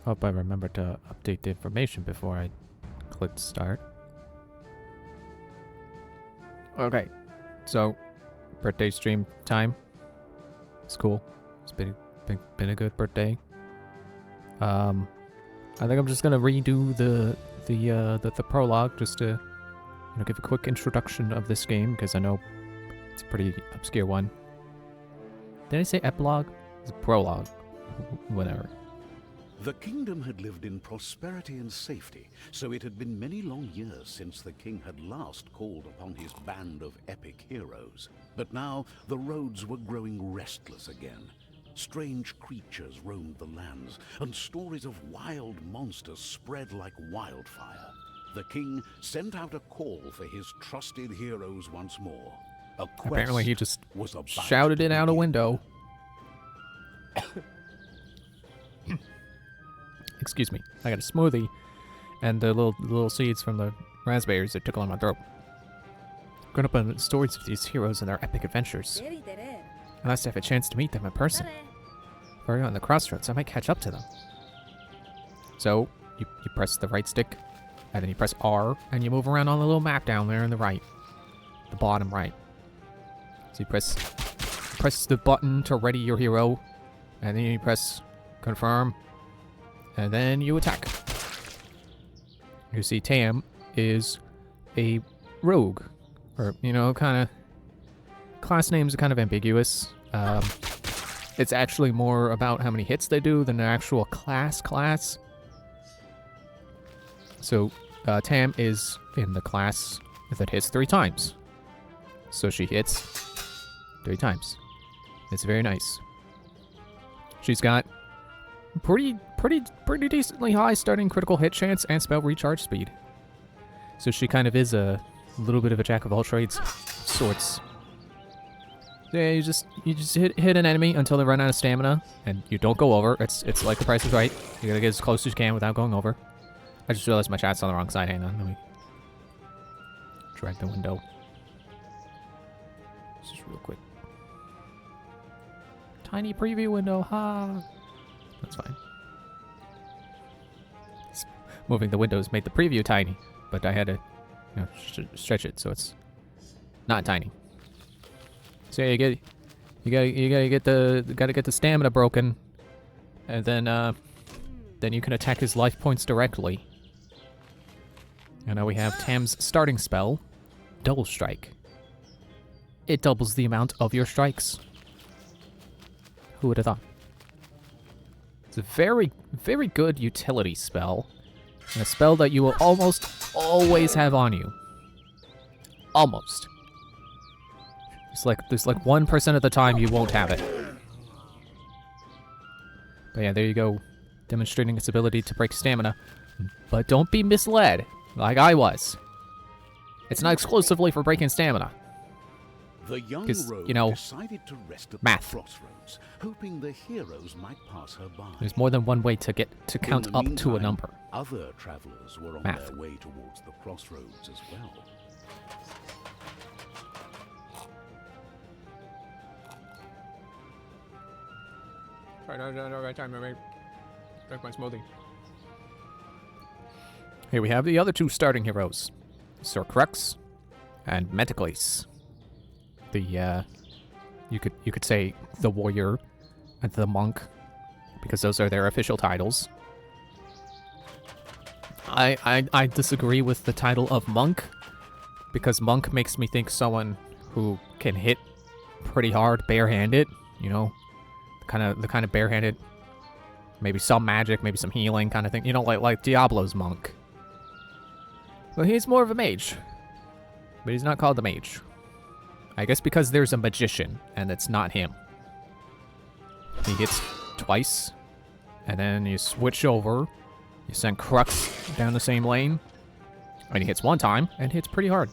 Hope I remember to update the information before I click start. Okay, so birthday stream time. It's cool. It's been a good birthday. I think I'm just gonna redo the prologue just to give a quick introduction of this game because I know it's a pretty obscure one. Did I say epilogue? It's a prologue. Whatever. The kingdom had lived in prosperity and safety, so it had been many long years since the king had last called upon his band of epic heroes. But now the roads were growing restless again. Strange creatures roamed the lands, and stories of wild monsters spread like wildfire. The king sent out a call for his trusted heroes once more. Apparently he just was about shouted it out a window. Excuse me. I got a smoothie, and the little seeds from the raspberries are tickling my throat. Grown up on the stories of these heroes and their epic adventures. Unless I have a chance to meet them in person. If we're on the crossroads, I might catch up to them. So, you press the right stick, and then you press R, and you move around on the little map down there on the right. The bottom right. So you press the button to ready your hero, and then you press confirm, and then you attack. You see Tam is a rogue, or, kind of, class names are kind of ambiguous. It's actually more about how many hits they do than the actual class. So, Tam is in the class that hits 3 times. So she hits 3 times. It's very nice. She's got pretty decently high starting critical hit chance and spell recharge speed. So she kind of is a little bit of a jack of all trades sorts. Yeah, you just hit an enemy until they run out of stamina, and you don't go over. It's like The Price is Right. You gotta get as close as you can without going over. I just realized my chat's on the wrong side. Hang on, let me drag the window. Just real quick. Tiny preview window, ha! That's fine. Moving the windows made the preview tiny, but I had to, stretch it so it's not tiny. So you gotta get the stamina broken, and then you can attack his life points directly. And now we have Tam's starting spell, Double Strike. It doubles the amount of your strikes. Who would have thought? It's a very, very good utility spell, and a spell that you will almost always have on you. Almost. There's like 1% of the time you won't have it. But yeah, there you go, demonstrating its ability to break stamina. But don't be misled, like I was. It's not exclusively for breaking stamina. The young rogue decided to rest at math. the crossroads, hoping the heroes might pass her by. There's more than one way to count In the up to a meantime, number. Other travelers were on Math. their way towards the crossroads as well. Right time, drink my smoothie. Here we have the other 2 starting heroes, Sir Crux and Metacles. The you could say the warrior and the monk, because those are their official titles. I disagree with the title of monk, because monk makes me think someone who can hit pretty hard barehanded, the kind of barehanded, maybe some magic, maybe some healing kind of thing, like Diablo's monk. Well, he's more of a mage, but he's not called the mage. I guess because there's a magician, and it's not him. He hits twice, and then you switch over, you send Crux down the same lane, and he hits 1 time, and hits pretty hard.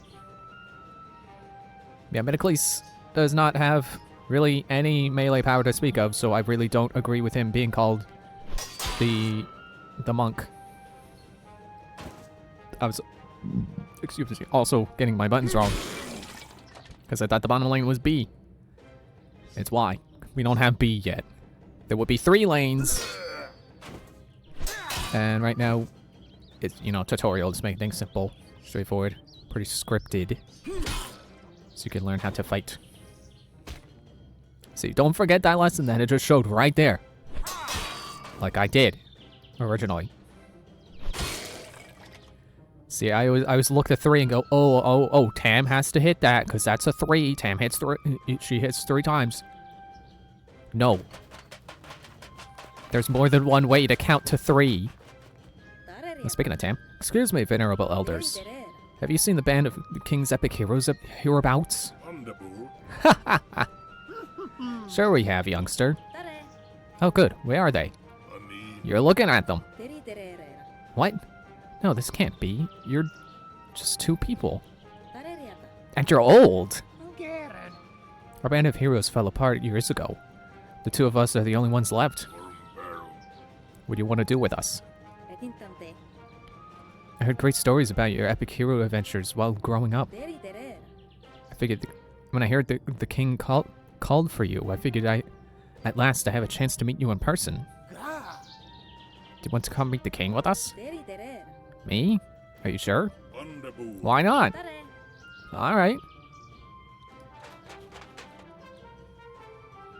Yeah, Metacles does not have really any melee power to speak of, so I really don't agree with him being called the monk. I was, excuse me, also getting my buttons wrong, because I thought the bottom lane was B. It's Y. We don't have B yet. There would be 3 lanes. And right now, it's, you know, tutorial, just make things simple, straightforward, pretty scripted. So you can learn how to fight. See, don't forget that lesson that it just showed right there. Like I did, originally. See, I always look at 3 and go, oh, Tam has to hit that, because that's a 3. Tam hits 3, she hits 3 times. No. There's more than one way to count to 3. And speaking of Tam, excuse me, venerable elders. Have you seen the band of the King's epic heroes hereabouts? Sure we have, youngster. Oh good, where are they? You're looking at them. What? No, this can't be. You're just 2 people. And you're old! Our band of heroes fell apart years ago. The 2 of us are the only ones left. What do you want to do with us? I heard great stories about your epic hero adventures while growing up. I figured when I heard the king called for you, I figured at last I have a chance to meet you in person. Do you want to come meet the king with us? Me? Are you sure? Why not? Alright.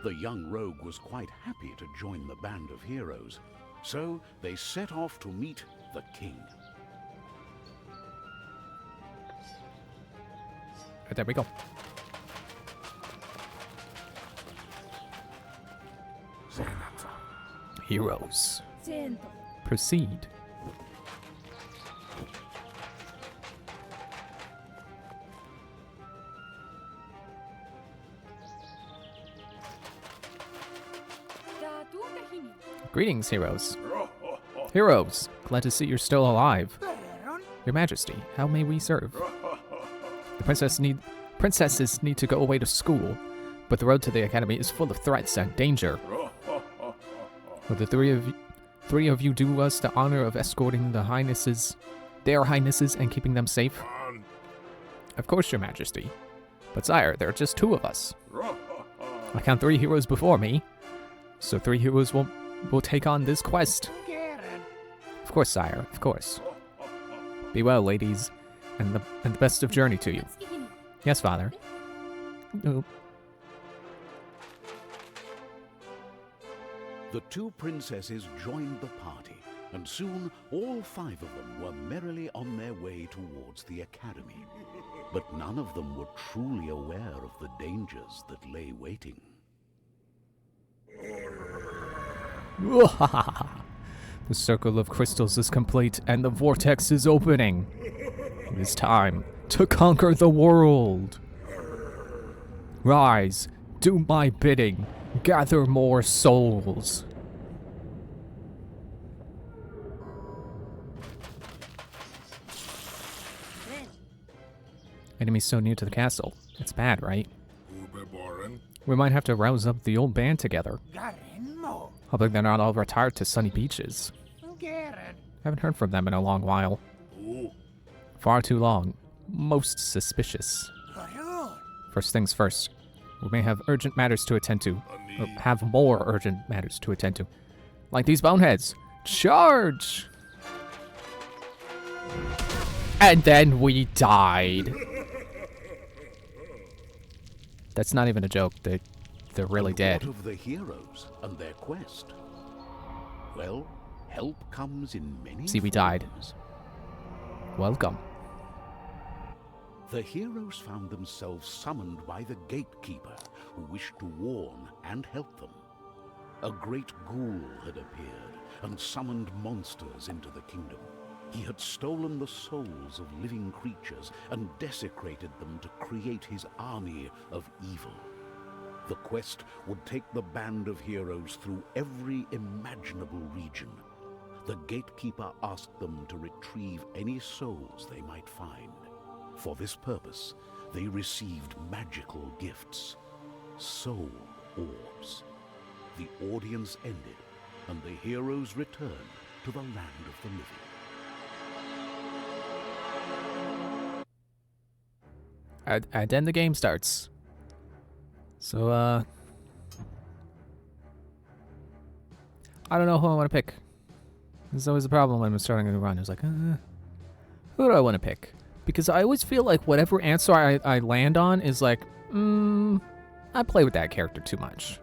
The young rogue was quite happy to join the band of heroes, so they set off to meet the king. There we go. Heroes. Proceed. Greetings, heroes. Heroes, glad to see you're still alive. Your Majesty, how may we serve? The princesses need to go away to school, but the road to the academy is full of threats and danger. Would the three of you do us the honor of escorting their highnesses, and keeping them safe? Of course, Your Majesty. But sire, there are just 2 of us. I count 3 heroes before me, so 3 heroes will take on this quest. Of course, sire, of course. Be well, ladies, and the best of journey to you. Yes, father. Oh. The 2 princesses joined the party, and soon all 5 of them were merrily on their way towards the academy. But none of them were truly aware of the dangers that lay waiting. The circle of crystals is complete, and the vortex is opening. It is time to conquer the world. Rise, do my bidding, gather more souls. Enemies so near to the castle. It's bad, right? We might have to rouse up the old band together. Hoping they're not all retired to sunny beaches. Haven't heard from them in a long while. Far too long. Most suspicious. First things first. We may have urgent matters to attend to. Or have more urgent matters to attend to. Like these boneheads. Charge! And then we died. That's not even a joke. They're really dead. What of the heroes and their quest? Well, help comes in many See, we died. forms. Welcome. The heroes found themselves summoned by the gatekeeper, who wished to warn and help them. A great ghoul had appeared and summoned monsters into the kingdom. He had stolen the souls of living creatures and desecrated them to create his army of evil. The quest would take the band of heroes through every imaginable region. The gatekeeper asked them to retrieve any souls they might find. For this purpose, they received magical gifts, soul orbs. The audience ended, and the heroes returned to the land of the living. And then the game starts. So, I don't know who I want to pick. There's always a problem when I'm starting a new run. It's like, who do I want to pick? Because I always feel like whatever answer I land on is like, I play with that character too much.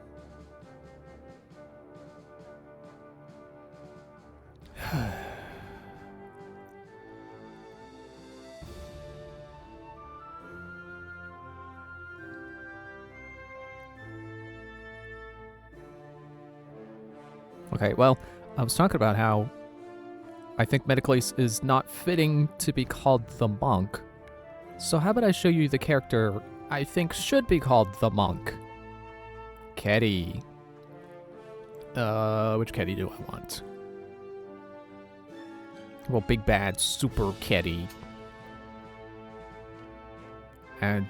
Okay, well, I was talking about how I think Metacles is not fitting to be called the monk. So how about I show you the character I think should be called the monk? Ketty. Which Ketty do I want? Well, big bad super Ketty. And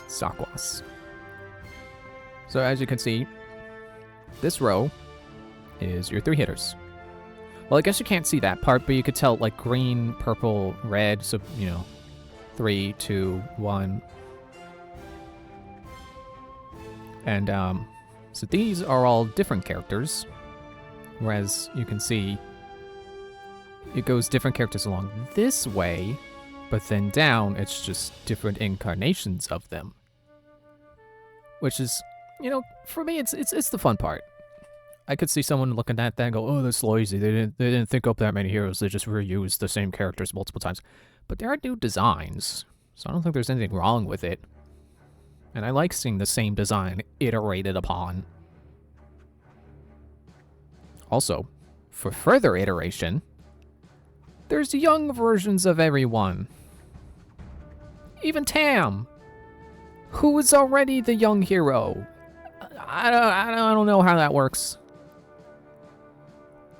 Zakwas. So as you can see, this row is your 3 hitters. Well, I guess you can't see that part, but you could tell like green, purple, red, so, 3, 2, 1. And so these are all different characters, whereas you can see it goes different characters along this way, but then down it's just different incarnations of them. Which is, for me, it's the fun part. I could see someone looking at that and go, "Oh, that's lazy. They didn't think up that many heroes. They just reused the same characters multiple times." But there are new designs, so I don't think there's anything wrong with it. And I like seeing the same design iterated upon. Also, for further iteration, there's young versions of everyone. Even Tam, who is already the young hero. I don't know how that works.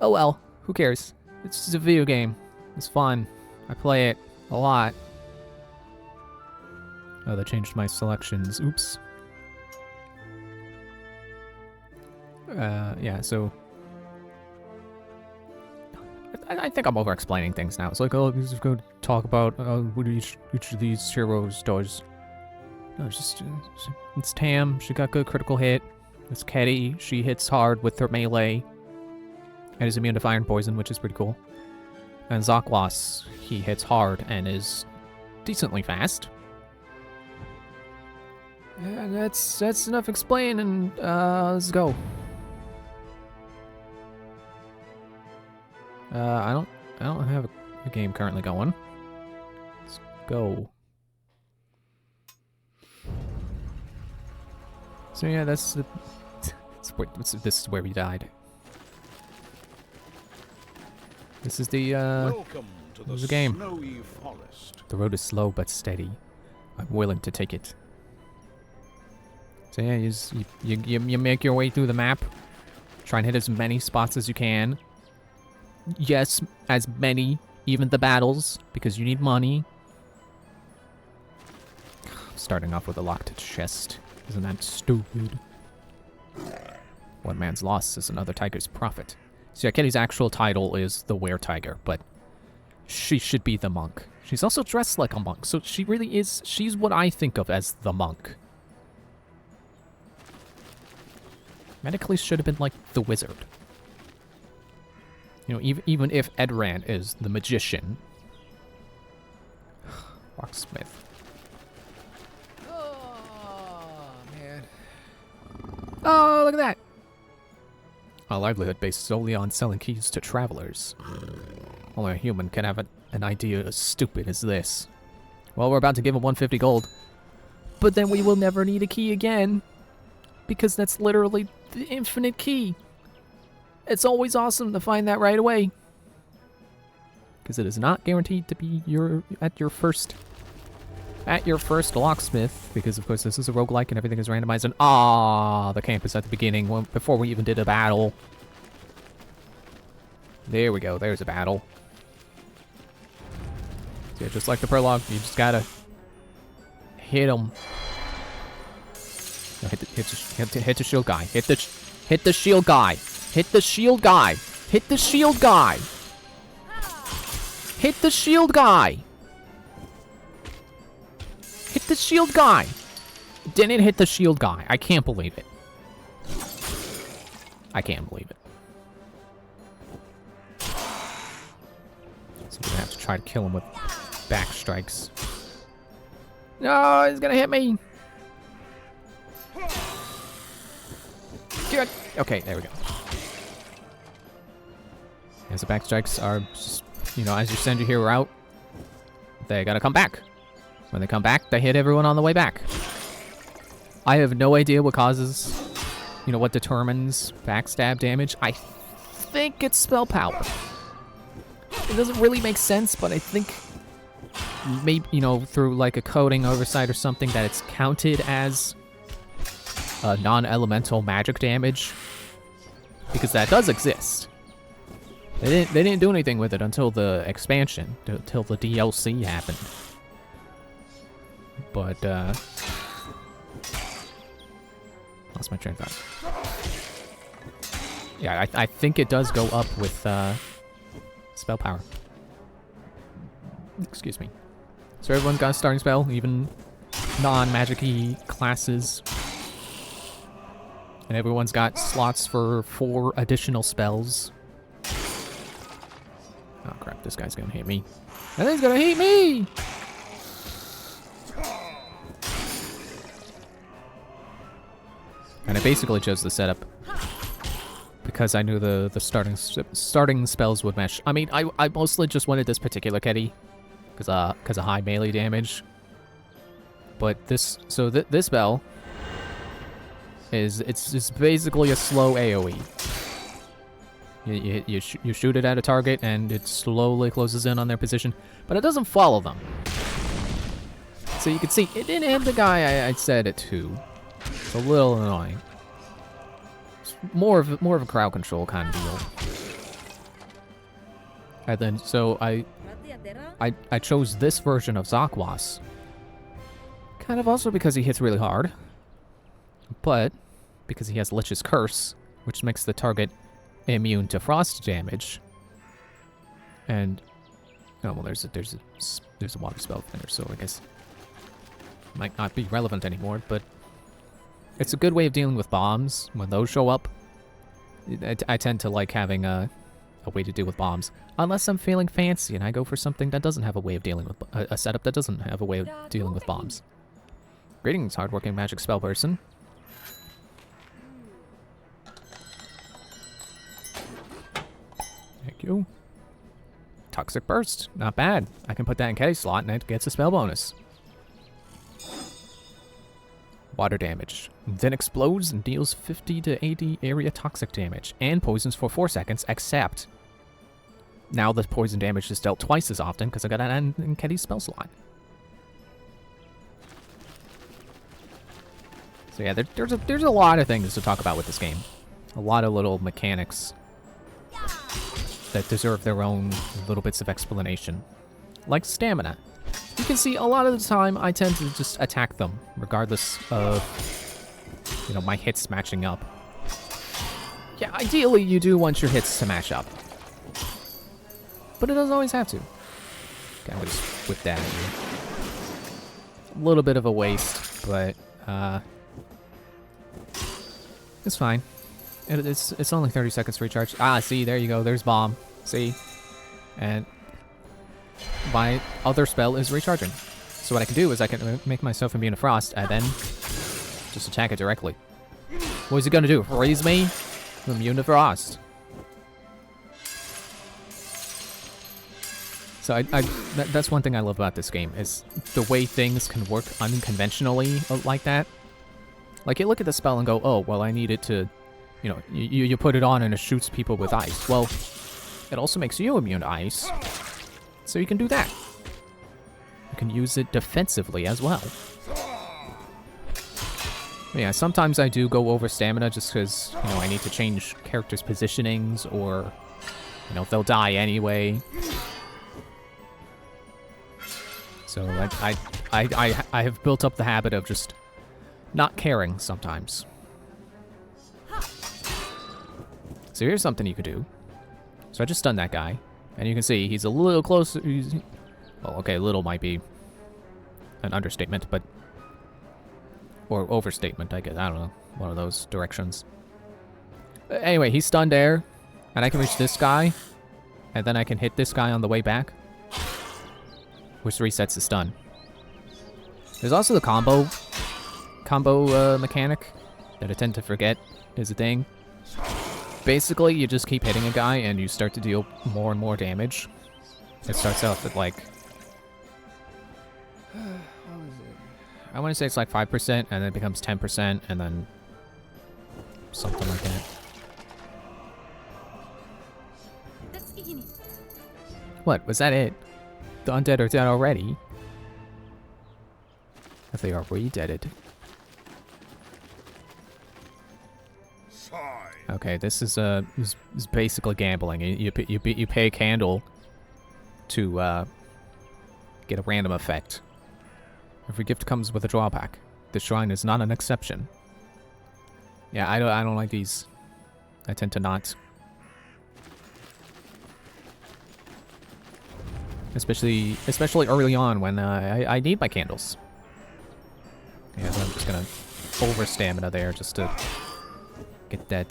Oh well, who cares? It's just a video game. It's fun. I play it a lot. Oh, that changed my selections. Oops. Yeah, so I think I'm over-explaining things now. It's like, oh, let's go talk about what each of these heroes does. No, it's Tam. She got good critical hit. It's Ketty. She hits hard with her melee. And is immune to fire and poison, which is pretty cool. And Zakwas, he hits hard and is decently fast. Yeah, that's enough explaining. Let's go. I don't have a game currently going. Let's go. So yeah, this is where we died. This is the Welcome to the game. Snowy Forest. The road is slow but steady. I'm willing to take it. So yeah, you make your way through the map. Try and hit as many spots as you can. Yes, as many, even the battles, because you need money. Starting off with a locked chest. Isn't that stupid? One man's loss is another tiger's profit. So yeah, Ketty's actual title is the Were-Tiger, but she should be the monk. She's also dressed like a monk, so she really is, she's what I think of as the monk. Metacles should have been like the wizard. Even if Edran is the magician. Locksmith. Oh, man. Oh, look at that. A livelihood based solely on selling keys to travelers. Only a human can have an idea as stupid as this. Well, we're about to give him 150 gold. But then we will never need a key again. Because that's literally the infinite key. It's always awesome to find that right away. Because it is not guaranteed to be at your first locksmith. Because of course this is a roguelike and everything is randomized. And the camp is at the beginning before we even did a battle. There we go. There's a battle. Yeah, just like the prologue, you just gotta hit him. No, hit the shield guy. Hit the shield guy. Hit the shield guy. Hit the shield guy. Hit the shield guy. Hit the shield guy. Didn't hit the shield guy. I can't believe it. I can't believe it. So we're gonna have to try to kill him with back strikes. No, he's gonna hit me. Good. Okay, there we go. As the back strikes are just, you know, as you send your hero out, they gotta come back. When they come back, they hit everyone on the way back. I have no idea what causes, you know, what determines backstab damage. I think it's spell power. It doesn't really make sense, but I think maybe, you know, through like a coding oversight or something, that it's counted as non-elemental magic damage, because that does exist. They didn't do anything with it until the expansion, until the DLC happened. But lost my train of thought. Yeah, I think it does go up with spell power. Excuse me. So everyone's got a starting spell, even non-magic-y classes. And everyone's got slots for 4 additional spells. Oh crap, this guy's gonna hit me. And he's gonna hit me! And I basically chose the setup because I knew the starting spells would mesh. I mean, I mostly just wanted this particular Kitty because of high melee damage. But this spell is it's basically a slow AoE. You shoot it at a target and it slowly closes in on their position, but it doesn't follow them. So you can see it didn't hit the guy I set it to. It's a little annoying. It's more of a crowd control kind of deal. And then so I chose this version of Zakwas. Kind of also because he hits really hard, but because he has Lich's Curse, which makes the target immune to frost damage. And oh well, there's a water spell there, so I guess it might not be relevant anymore, but it's a good way of dealing with bombs. When those show up, I tend to like having a way to deal with bombs. Unless I'm feeling fancy and I go for something that doesn't have a way of dealing with... a setup that doesn't have a way of dealing with bombs. Greetings, hardworking magic spell person. Thank you. Toxic Burst. Not bad. I can put that in Ketty's slot and it gets a spell bonus. Water damage. Then explodes and deals 50 to 80 area toxic damage. And poisons for 4 seconds, except... now the poison damage is dealt twice as often because I got that in Ketty's spell slot. So yeah, there's a lot of things to talk about with this game. A lot of little mechanics that deserve their own little bits of explanation. Like stamina. You can see a lot of the time I tend to just attack them, regardless of, you know, my hits matching up. Yeah, ideally you do want your hits to match up. But it doesn't always have to. Okay, I'm gonna just whip that at you. A little bit of a waste, but it's fine. It's only 30 seconds to recharge. Ah, see, there you go. There's bomb. See? And my other spell is recharging. So what I can do is I can make myself immune to frost and then just attack it directly. What is it gonna do? Raise me? I'm immune to frost. So that's one thing I love about this game, is the way things can work unconventionally like that. Like, you look at the spell and go, oh, well, I need it to, you know, you put it on and it shoots people with ice. Well, it also makes you immune to ice, so you can do that. You can use it defensively as well. But yeah, sometimes I do go over stamina just because, you know, I need to change characters' positionings, or, you know, they'll die anyway. So I have built up the habit of just not caring sometimes. So here's something you could do. So I just stunned that guy, and you can see he's a little closer. Well, okay, little might be an understatement, but or overstatement, I guess. I don't know, one of those directions. Anyway, he's stunned there, and I can reach this guy, and then I can hit this guy on the way back, which resets the stun. There's also the combo mechanic that I tend to forget is a thing. Basically, you just keep hitting a guy and you start to deal more and more damage. It starts off at like, I want to say it's like 5%, and then it becomes 10%, and then something like that. What? Was that it? The undead are dead already? If they are re-deaded. Okay, this is basically gambling. You pay a candle to get a random effect. Every gift comes with a drawback. The shrine is not an exception. Yeah, I don't like these. I tend to not. Especially early on when I need my candles. Yeah, so I'm just gonna over stamina there just to get that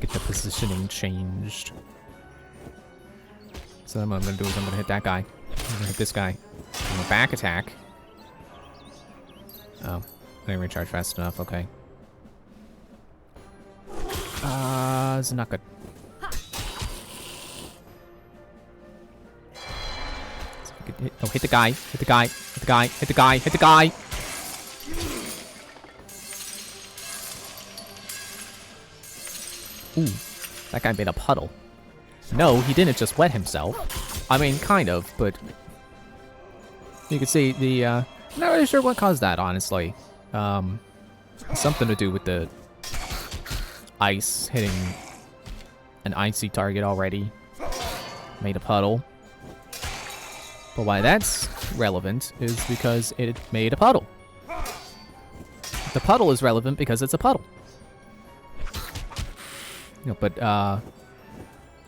get the positioning changed. So then what I'm gonna do is I'm gonna hit that guy. I'm gonna hit this guy. I'm gonna back attack. Oh, I didn't recharge fast enough. Okay. This is not good. Oh, hit the guy. Hit the guy. Hit the guy. Hit the guy. Hit the guy. Ooh, that guy made a puddle. No, he didn't just wet himself. I mean, kind of, but you can see the, not really sure what caused that, honestly. Something to do with the ice hitting an icy target already. Made a puddle. But why that's relevant is because it made a puddle. The puddle is relevant because it's a puddle. No, but oh,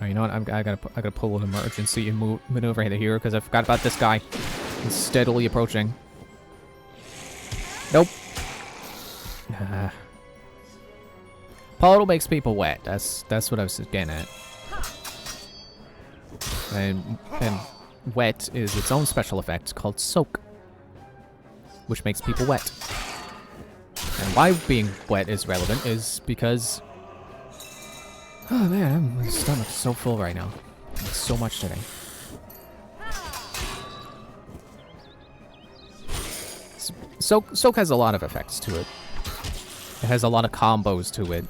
you know what? I gotta pull an emergency and maneuver here because I forgot about this guy. He's steadily approaching. Nope. Puddle makes people wet. That's what I was getting at. And wet is its own special effect called soak, which makes people wet. And why being wet is relevant is because, oh man, my stomach's so full right now. It's so much today. Soak has a lot of effects to it. It has a lot of combos to it.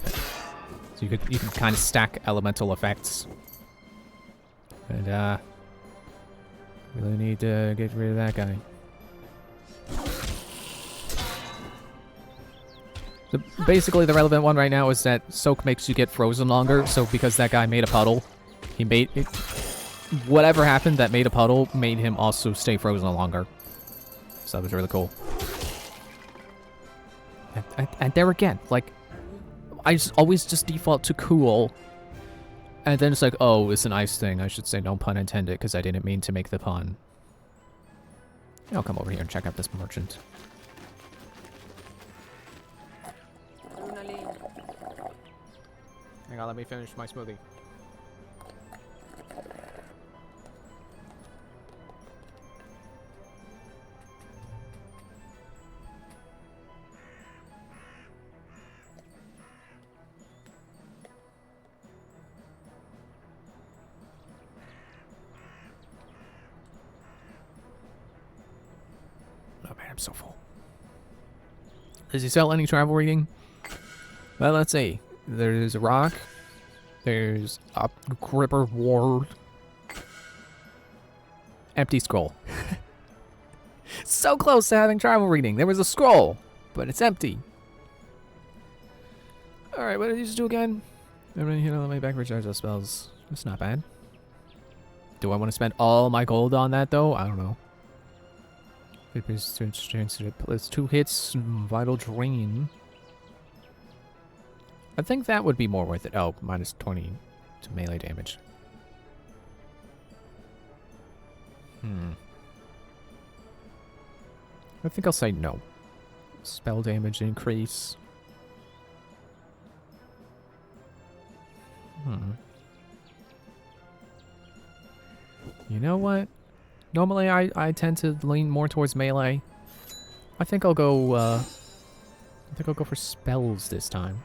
So you can kind of stack elemental effects. And really need to get rid of that guy. So basically, the relevant one right now is that soak makes you get frozen longer. So because that guy made a puddle, he made it. Whatever happened that made a puddle made him also stay frozen longer. So that was really cool. And there again, like, I always just default to cool. And then it's like, oh, it's an ice thing. I should say no pun intended because I didn't mean to make the pun. I'll come over here and check out this merchant. Hang on, let me finish my smoothie. Oh man, I'm so full. Does he sell any travel reading? Well, let's see. There's a rock. There's a gripper ward. Empty scroll. So close to having travel reading. There was a scroll, but it's empty. Alright, what did these do again? Everyone hit on my back recharge those spells. That's not bad. Do I want to spend all my gold on that, though? I don't know. It's 2 hits, Vital Drain. I think that would be more worth it. Oh, minus 20 to melee damage. I think I'll say no. Spell damage increase. You know what? Normally I tend to lean more towards melee. I think I'll go for spells this time.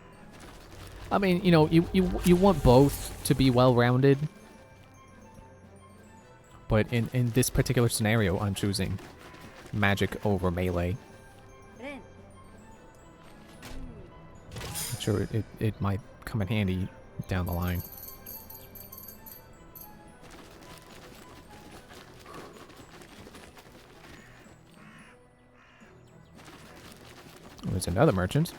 I mean, you know, you want both to be well-rounded. But in this particular scenario, I'm choosing magic over melee. I'm sure it might come in handy down the line. Oh, there's another merchant.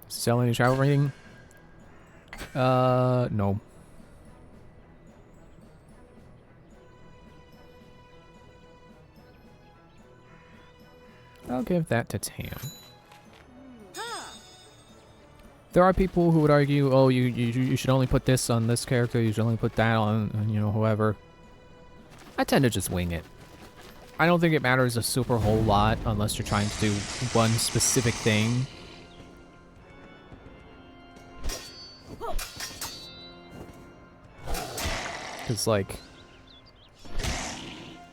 Sell any travel rating? No. I'll give that to Tam. There are people who would argue, oh, you should only put this on this character, you should only put that on, you know, whoever. I tend to just wing it. I don't think it matters a super whole lot unless you're trying to do one specific thing. Because, like,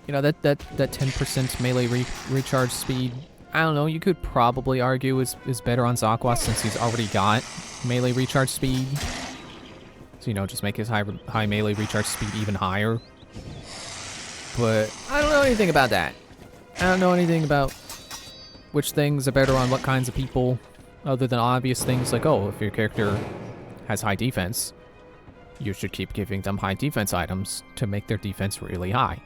you know, that 10% melee recharge speed, I don't know, you could probably argue is better on Zakwas since he's already got melee recharge speed. So, you know, just make his high melee recharge speed even higher. But I don't know anything about that. I don't know anything about which things are better on what kinds of people, other than obvious things like, oh, if your character has high defense, you should keep giving them high defense items to make their defense really high.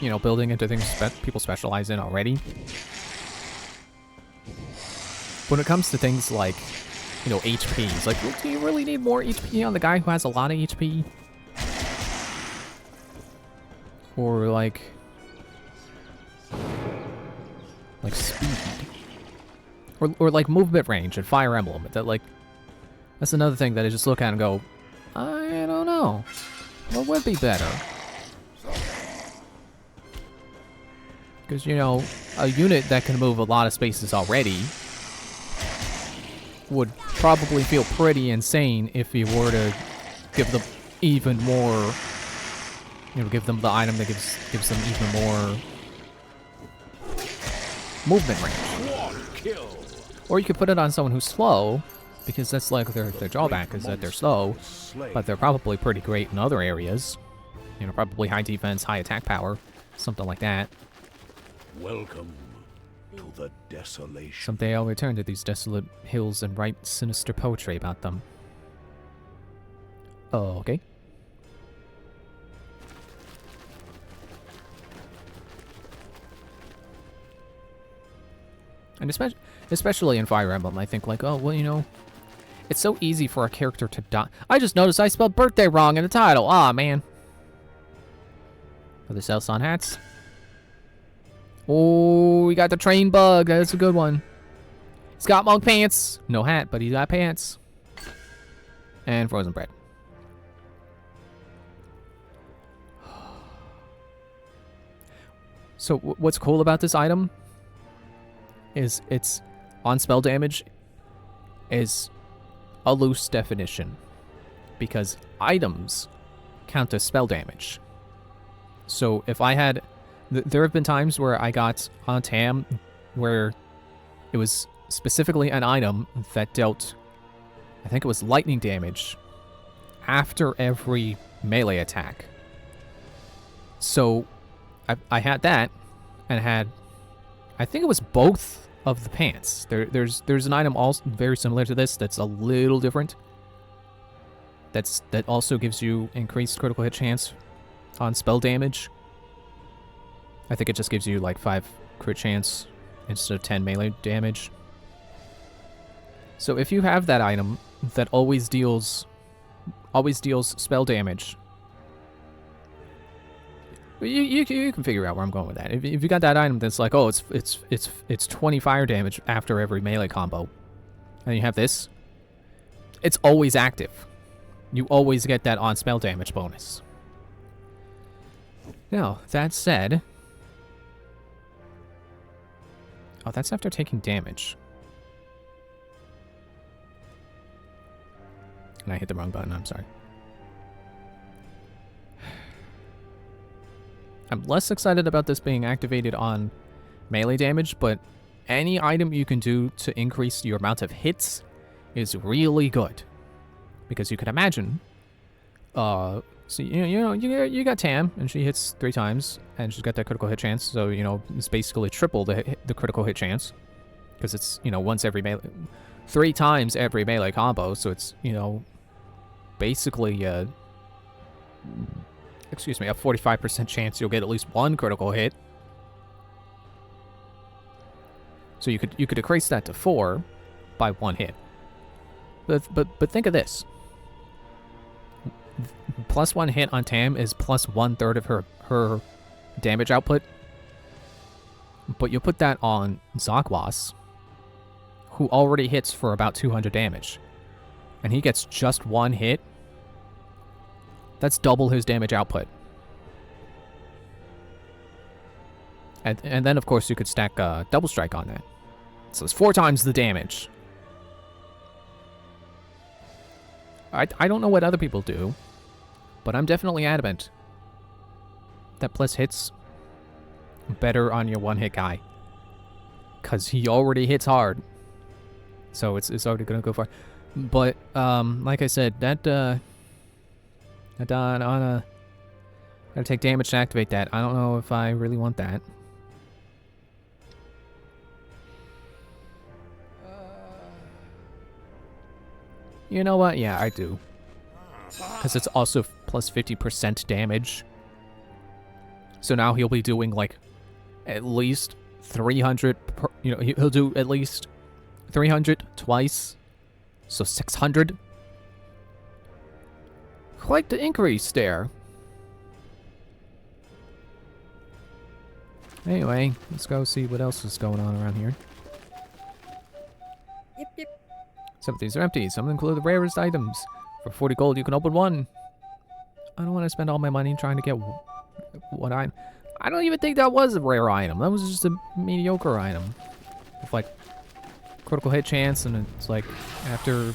You know, building into things people specialize in already. When it comes to things like, you know, HPs, like, do you really need more HP on the guy who has a lot of HP? Or like speed, or like movement range and Fire Emblem. That, like, that's another thing that I just look at and go, I don't know, what would be better? Because, you know, a unit that can move a lot of spaces already would probably feel pretty insane if you were to give them even more. You know, give them the item that gives them even more movement range. Or you could put it on someone who's slow, because that's like their drawback is that they're slow, but they're probably pretty great in other areas. You know, probably high defense, high attack power, something like that. Welcome to the desolation. Someday I'll return to these desolate hills and write sinister poetry about them. Oh, okay. And especially in Fire Emblem, I think, like, oh, well, you know, it's so easy for a character to die. I just noticed I spelled birthday wrong in the title. Aw, man. For the Selson hats. Oh, we got the train bug. That's a good one. He's got monk pants. No hat, but he's got pants. And frozen bread. So what's cool about this item is its on spell damage is a loose definition, because items count as spell damage. So if I had, there have been times where I got on Tam where it was specifically an item that dealt, I think it was lightning damage after every melee attack. So I had that, and had, I think it was both of the pants. There's an item also very similar to this that's a little different. That also gives you increased critical hit chance on spell damage. I think it just gives you like 5 crit chance instead of 10 melee damage. So if you have that item that always deals spell damage. You can figure out where I'm going with that. If you got that item that's like, oh, it's 20 fire damage after every melee combo, and you have this, it's always active. You always get that on spell damage bonus. Now, that said, oh, that's after taking damage. And I hit the wrong button, I'm sorry. I'm less excited about this being activated on melee damage, but any item you can do to increase your amount of hits is really good. Because you could imagine, so you got Tam, and she hits 3 times, and she's got that critical hit chance, so, you know, it's basically triple the critical hit chance. Because it's, you know, once every melee, 3 times every melee combo, so it's, you know, basically, excuse me, a 45% chance you'll get at least 1 critical hit. So you could decrease that to 4 by 1 hit. But think of this. Plus 1 hit on Tam is plus 1/3 of her damage output. But you put that on Zakwas, who already hits for about 200 damage. And he gets just 1 hit. That's double his damage output. And then, of course, you could stack Double Strike on that. So it's 4 times the damage. I don't know what other people do, but I'm definitely adamant that plus hits better on your 1-hit guy. Because he already hits hard. So it's already going to go far. But, like I said, that, gotta take damage to activate that. I don't know if I really want that. You know what? Yeah, I do. Because it's also plus 50% damage. So now he'll be doing, like, at least 300 per, you know, he'll do at least 300 twice. So 600. Quite the increase there. Anyway, let's go see what else is going on around here. Yep. Some of these are empty. Some include the rarest items. For 40 gold, you can open one. I don't want to spend all my money trying to get one item. I don't even think that was a rare item. That was just a mediocre item. With, like, critical hit chance, and it's like, after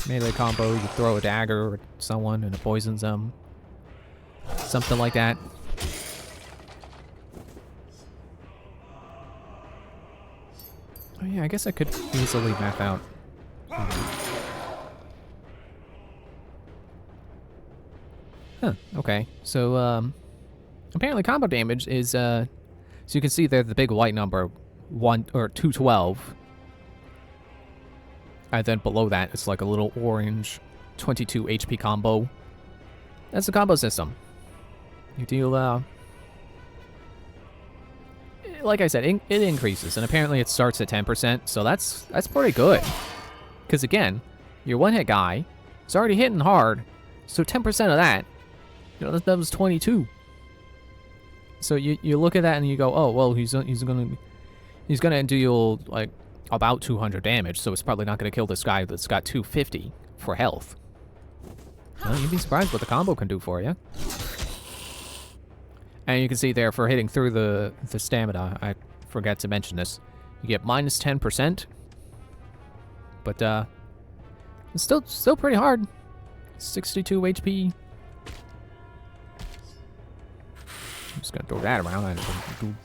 melee combo, you throw a dagger at someone and it poisons them. Something like that. Oh yeah, I guess I could easily map out. Huh, okay. So, apparently combo damage is, so you can see there the big white number, 212. And then below that, it's like a little orange 22 HP combo. That's the combo system. You deal, like I said, it increases, and apparently it starts at 10%, so that's pretty good. Because again, your one-hit guy is already hitting hard, so 10% of that, you know, that was 22. So you look at that and you go, oh well, he's gonna deal like about 200 damage, so it's probably not gonna kill this guy that's got 250 for health. Well, you'd be surprised what the combo can do for you. And you can see there, for hitting through the stamina, I forgot to mention this, you get minus 10%. But, it's still pretty hard. 62 HP. I'm just gonna throw that around and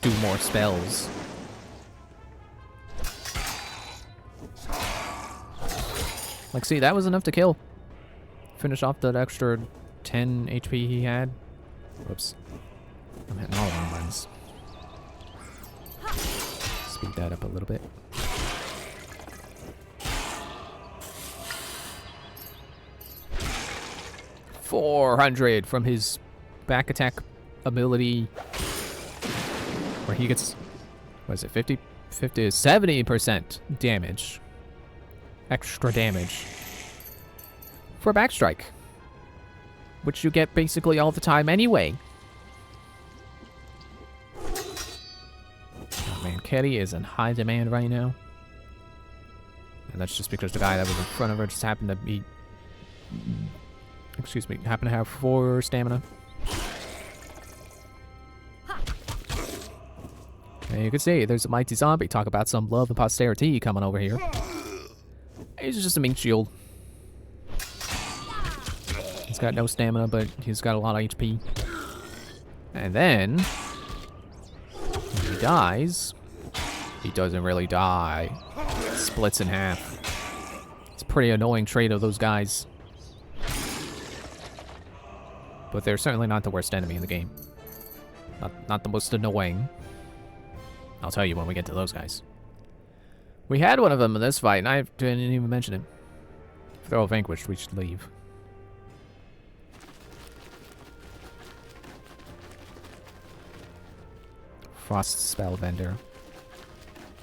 do more spells. Like, see, that was enough to kill. Finish off that extra 10 HP he had. Whoops. I'm hitting all the wrong buttons. Speed that up a little bit. $400 from his back attack ability, where he gets, what is it, 70% damage. extra damage for a backstrike, which you get basically all the time anyway. Oh man, Kitty is in high demand right now. And that's just because the guy that was in front of her just happened to be... Excuse me, happened to have 4 stamina. And you can see, there's a mighty zombie. Talk about some love and posterity coming over here. He's just a meat shield. He's got no stamina, but he's got a lot of HP. And then, when he dies, he doesn't really die. He splits in half. It's a pretty annoying trait of those guys. But they're certainly not the worst enemy in the game. Not the most annoying. I'll tell you when we get to those guys. We had one of them in this fight, and I didn't even mention him. If they're all vanquished, we should leave. Frost spell vendor.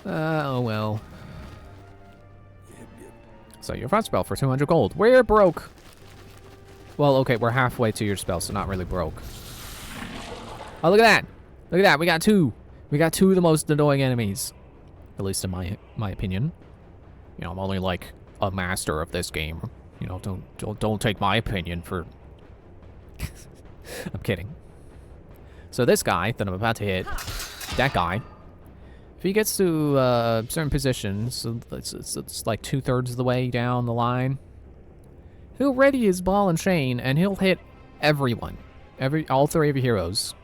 Oh well. So your frost spell for 200 gold. We're broke. Well, okay, we're halfway to your spell, so not really broke. Oh, look at that! Look at that! We got 2. We got 2 of the most annoying enemies. At least in my opinion. You know, I'm only like a master of this game. You know, don't take my opinion for... I'm kidding. So this guy that I'm about to hit, that guy, if he gets to certain positions, so it's like 2/3 of the way down the line, he'll ready his ball and chain, and he'll hit everyone. All 3 of your heroes.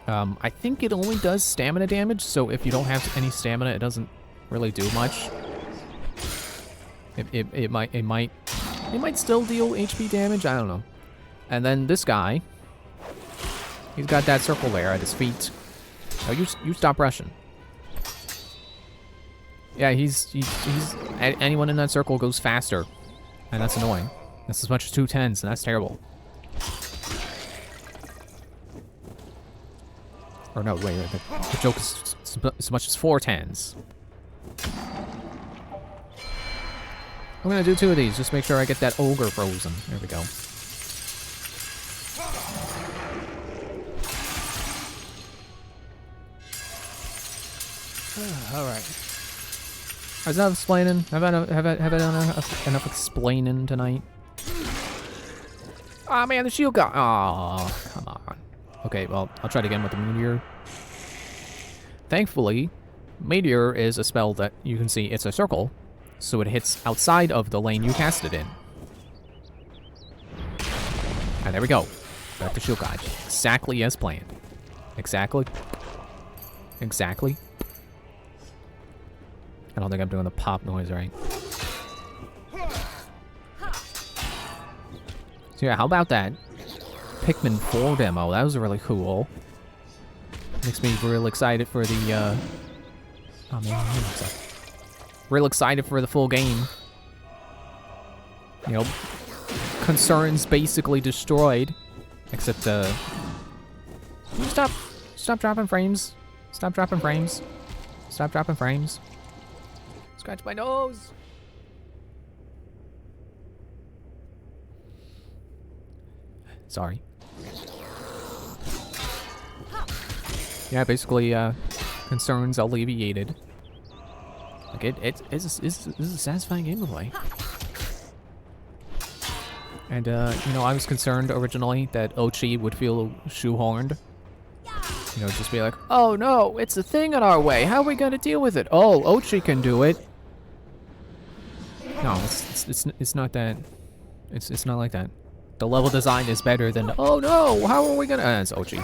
I think it only does stamina damage, so if you don't have any stamina, it doesn't really do much. It might still deal HP damage, I don't know. And then this guy, he's got that circle there at his feet. Oh, you stop rushing. Yeah, anyone in that circle goes faster, and that's annoying. That's as much as 2 10s, and that's terrible. Or no, wait, the joke is as much as 4 10s. I'm gonna do 2 of these, just make sure I get that ogre frozen. There we go. Alright. Is that explaining? Have I done enough explaining tonight? Aw, man, the shield got... Aw, come on. Okay, well, I'll try it again with the Meteor. Thankfully, Meteor is a spell that you can see it's a circle, so it hits outside of the lane you cast it in. And there we go. Back to shield guide. Exactly as planned. Exactly. Exactly. I don't think I'm doing the pop noise right. So yeah, how about that? Pikmin 4 demo. That was really cool. Makes me real excited for the, oh man, real excited for the full game. You know, concerns basically destroyed. Except, can you stop dropping frames? Stop dropping frames. Stop dropping frames. Scratch my nose! Sorry. Yeah, basically, concerns alleviated. Like, it's a satisfying game to play. And, you know, I was concerned originally that Ochi would feel shoehorned. You know, just be like, oh no, it's a thing in our way. How are we gonna deal with it? Oh, Ochi can do it. No, it's not that. It's not like that. The level design is better than, oh no, how are we gonna... it's Ochi.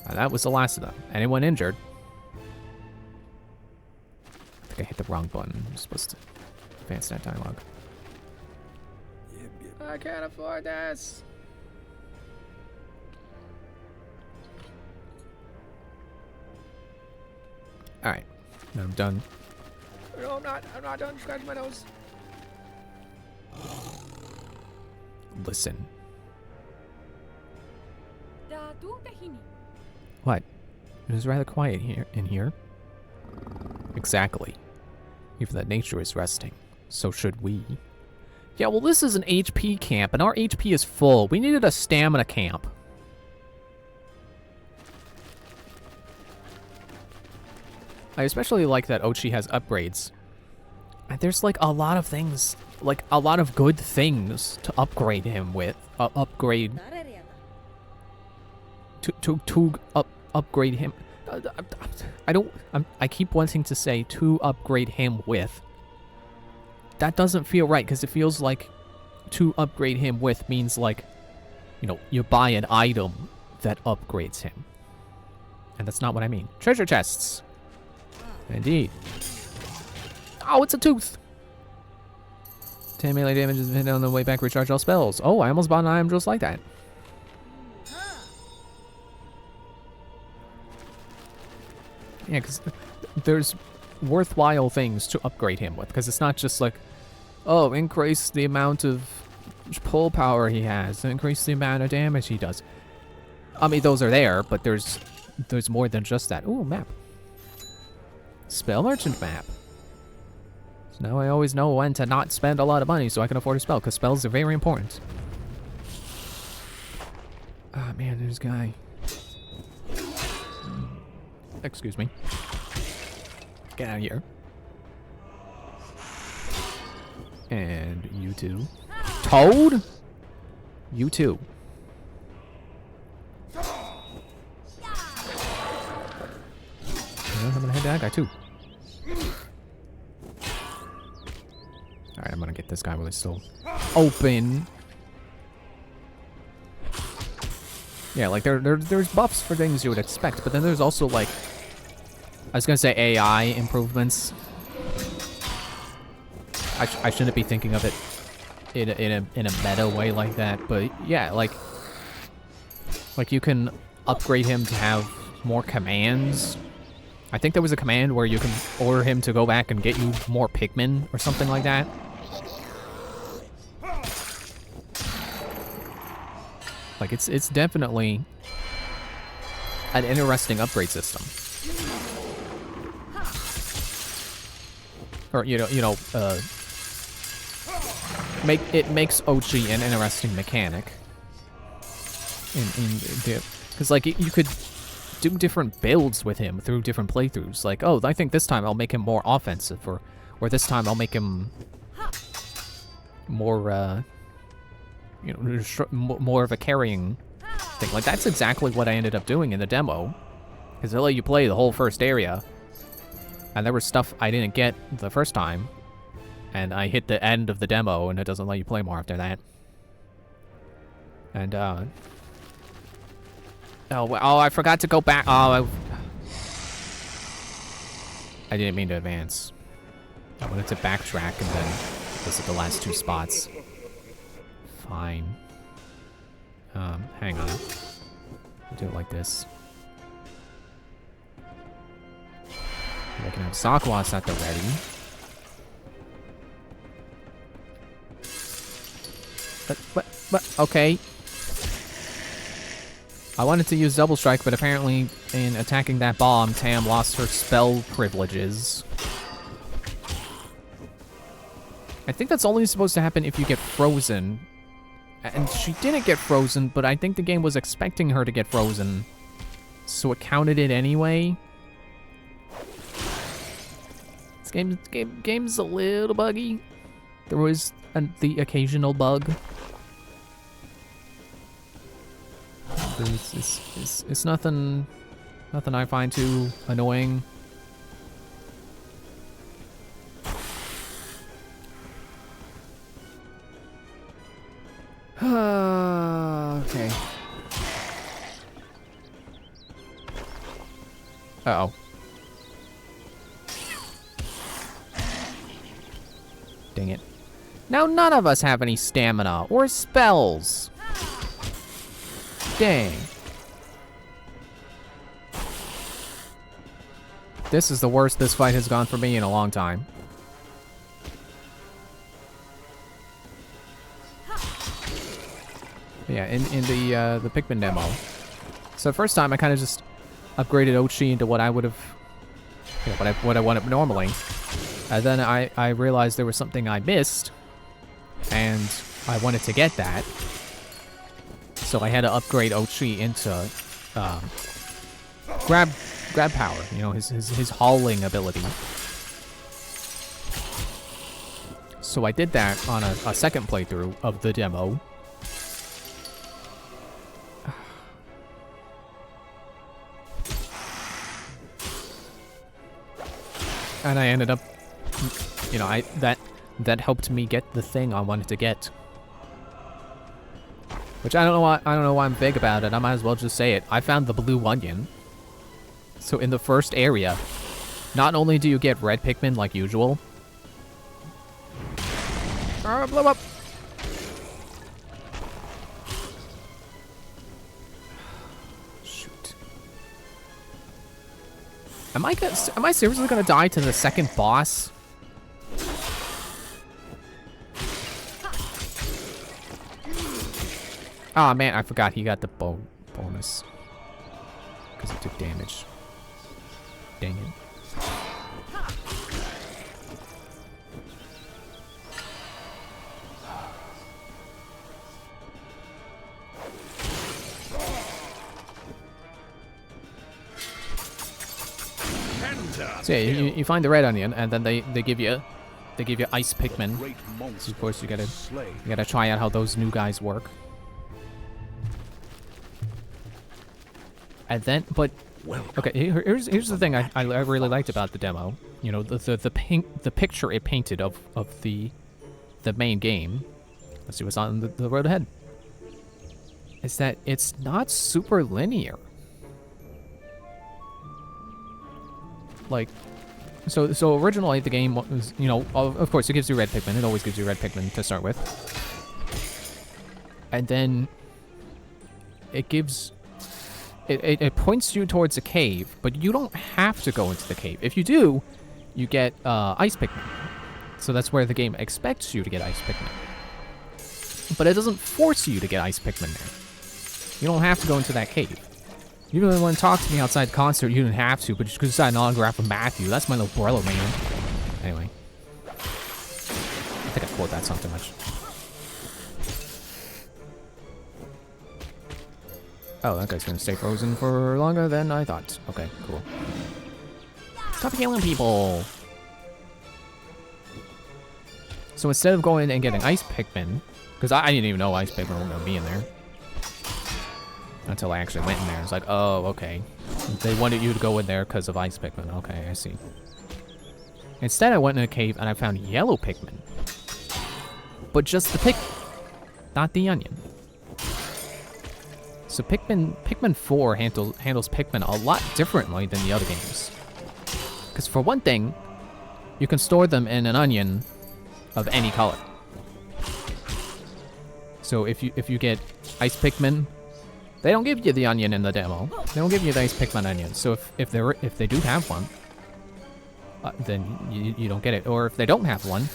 And that was the last of them. Anyone injured? I think I hit the wrong button. I'm supposed to advance that dialogue. I can't afford this. Alright. I'm done. No, I'm not done. Scratch my nose. Listen. What? It was rather quiet here. In here. Exactly. Even that nature is resting. So should we. Yeah, well, this is an HP camp, and our HP is full. We needed a stamina camp. I especially like that Ochi has upgrades. And there's, like, a lot of things, like, a lot of good things to upgrade him with. Upgrade. Upgrade him. I keep wanting to say to upgrade him with. That doesn't feel right, because it feels like to upgrade him with means, like, you know, you buy an item that upgrades him. And that's not what I mean. Treasure chests. Indeed. Oh, it's a tooth. 10 melee damage is hit on the way back. Recharge all spells. Oh, I almost bought an item just like that. Yeah, because there's worthwhile things to upgrade him with. Because it's not just like, oh, increase the amount of pull power he has. Increase the amount of damage he does. I mean, those are there, but there's more than just that. Ooh, map. Spell Merchant map. So now I always know when to not spend a lot of money so I can afford a spell, because spells are very important. Ah, man, there's a guy. Excuse me. Get out of here. And you too. Toad? You too. I'm gonna hit that guy too. Alright, I'm gonna get this guy while he's still open. Yeah, like there's buffs for things you would expect, but then there's also like, I was gonna say AI improvements. I shouldn't be thinking of it in a meta way like that, but yeah, like you can upgrade him to have more commands. I think there was a command where you can order him to go back and get you more Pikmin or something like that. Like, it's definitely an interesting upgrade system. Or, it makes Ochi an interesting mechanic. Because, like, you could do different builds with him through different playthroughs. Like, oh, I think this time I'll make him more offensive, or this time I'll make him more, more of a carrying thing. Like, that's exactly what I ended up doing in the demo. Because they let you play the whole first area, and there was stuff I didn't get the first time, and I hit the end of the demo, and it doesn't let you play more after that. And, oh, I forgot to go back. Oh, I didn't mean to advance. I wanted to backtrack and then visit the last two spots. Fine. Hang on. I'll do it like this. I can have Sakwas at the ready. But, okay. I wanted to use Double Strike, but apparently in attacking that bomb, Tam lost her spell privileges. I think that's only supposed to happen if you get frozen. And she didn't get frozen, but I think the game was expecting her to get frozen. So it counted it anyway. This game's a little buggy. There was the occasional bug. It's nothing I find too annoying. Okay. Uh-oh. Dang it. Now none of us have any stamina or spells. Dang. This is the worst this fight has gone for me in a long time. Yeah, in the Pikmin demo. So first time I kind of just upgraded Ochi into what I would have you know, what I wanted normally. And then I realized there was something I missed, and I wanted to get that. So I had to upgrade Ochi into grab power, you know, his hauling ability. So I did that on a second playthrough of the demo. And I ended up, you know, that helped me get the thing I wanted to get. Which I don't know why I'm big about it. I might as well just say it. I found the blue onion. So in the first area, not only do you get red Pikmin like usual. Blow up. Shoot. Am I seriously gonna die to the second boss? Oh man, I forgot he got the bonus. Because he took damage. Dang it. So yeah, you find the red onion, and then they give you ice Pikmin. So of course you gotta try out how those new guys work. And then, but okay, here's the thing I really liked about the demo. You know, the picture it painted of the main game. Let's see what's on the road ahead. Is that it's not super linear. Like, so originally the game was, you know, of course it gives you red Pikmin. It always gives you red Pikmin to start with. And then it gives, it points you towards a cave, but you don't have to go into the cave. If you do, you get ice Pikmin. So that's where the game expects you to get ice Pikmin. But it doesn't force you to get ice Pikmin there. You don't have to go into that cave. You really want to talk to me outside the concert, you didn't have to, but just because I had an autograph from Matthew, that's my little brother, man. Anyway. I think I quote that song too much. Oh, that guy's gonna stay frozen for longer than I thought. Okay, cool. Stop healing people! So instead of going and getting ice Pikmin, because I didn't even know ice Pikmin were gonna be in there. Until I actually went in there. It's like, oh, okay. They wanted you to go in there because of ice Pikmin. Okay, I see. Instead, I went in a cave and I found yellow Pikmin. But just the Pikmin, not the onion. So Pikmin 4 handles Pikmin a lot differently than the other games. Because for one thing, you can store them in an onion of any color. So if you get ice Pikmin, they don't give you the onion in the demo. They don't give you the ice Pikmin onion. So if they do have one, then you don't get it. Or if they don't have one,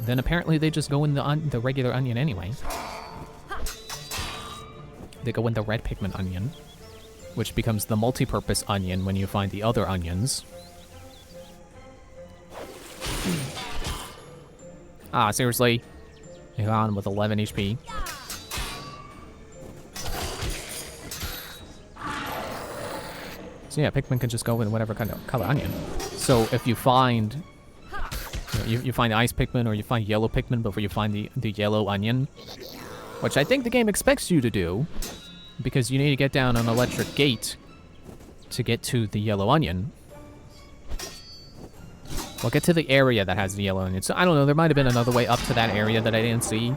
then apparently they just go in the regular onion anyway. They go in the red Pikmin onion, which becomes the multi-purpose onion when you find the other onions. Ah, seriously? You're on with 11 HP. So yeah, Pikmin can just go in whatever kind of color onion. So if you find, you find ice Pikmin or you find yellow Pikmin before you find the yellow onion, which I think the game expects you to do, because you need to get down an electric gate to get to the yellow onion. Well, get to the area that has the yellow onion. So I don't know, there might have been another way up to that area that I didn't see.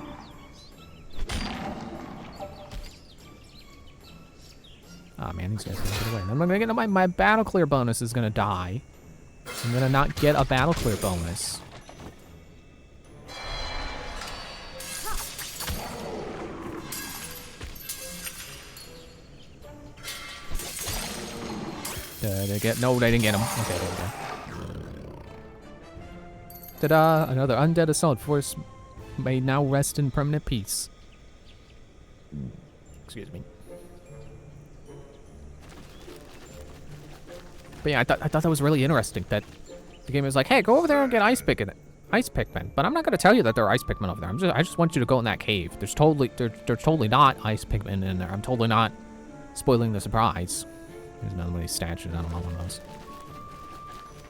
Oh man, these guys are gonna get away. I'm gonna get my battle clear bonus is gonna die. I'm gonna not get a battle clear bonus. No, they didn't get him. Okay, there we go. Ta-da! Another undead assault force may now rest in permanent peace. Excuse me. But yeah, I thought that was really interesting that the game was like, hey, go over there and get ice Pikmin. But I'm not gonna tell you that there are ice Pikmin over there. I just want you to go in that cave. There's totally not ice Pikmin in there. I'm totally not spoiling the surprise. There's another one of these statues. I don't want one of those.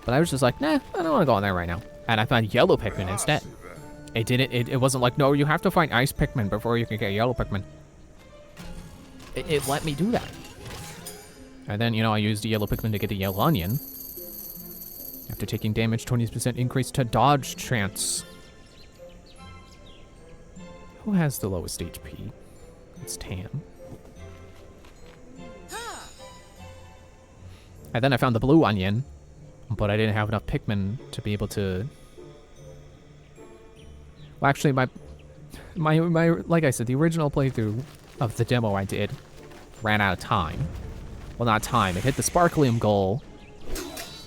But I was just like, nah, I don't want to go in there right now. And I found yellow Pikmin instead. It wasn't like, no, you have to find ice Pikmin before you can get yellow Pikmin. It let me do that. And then, you know, I used the yellow Pikmin to get the yellow onion. After taking damage, 20% increase to dodge chance. Who has the lowest HP? It's Tam. And then I found the blue onion, but I didn't have enough Pikmin to be able to... Well, actually, my like I said, the original playthrough of the demo I did ran out of time. Well, not time. It hit the Sparklium goal,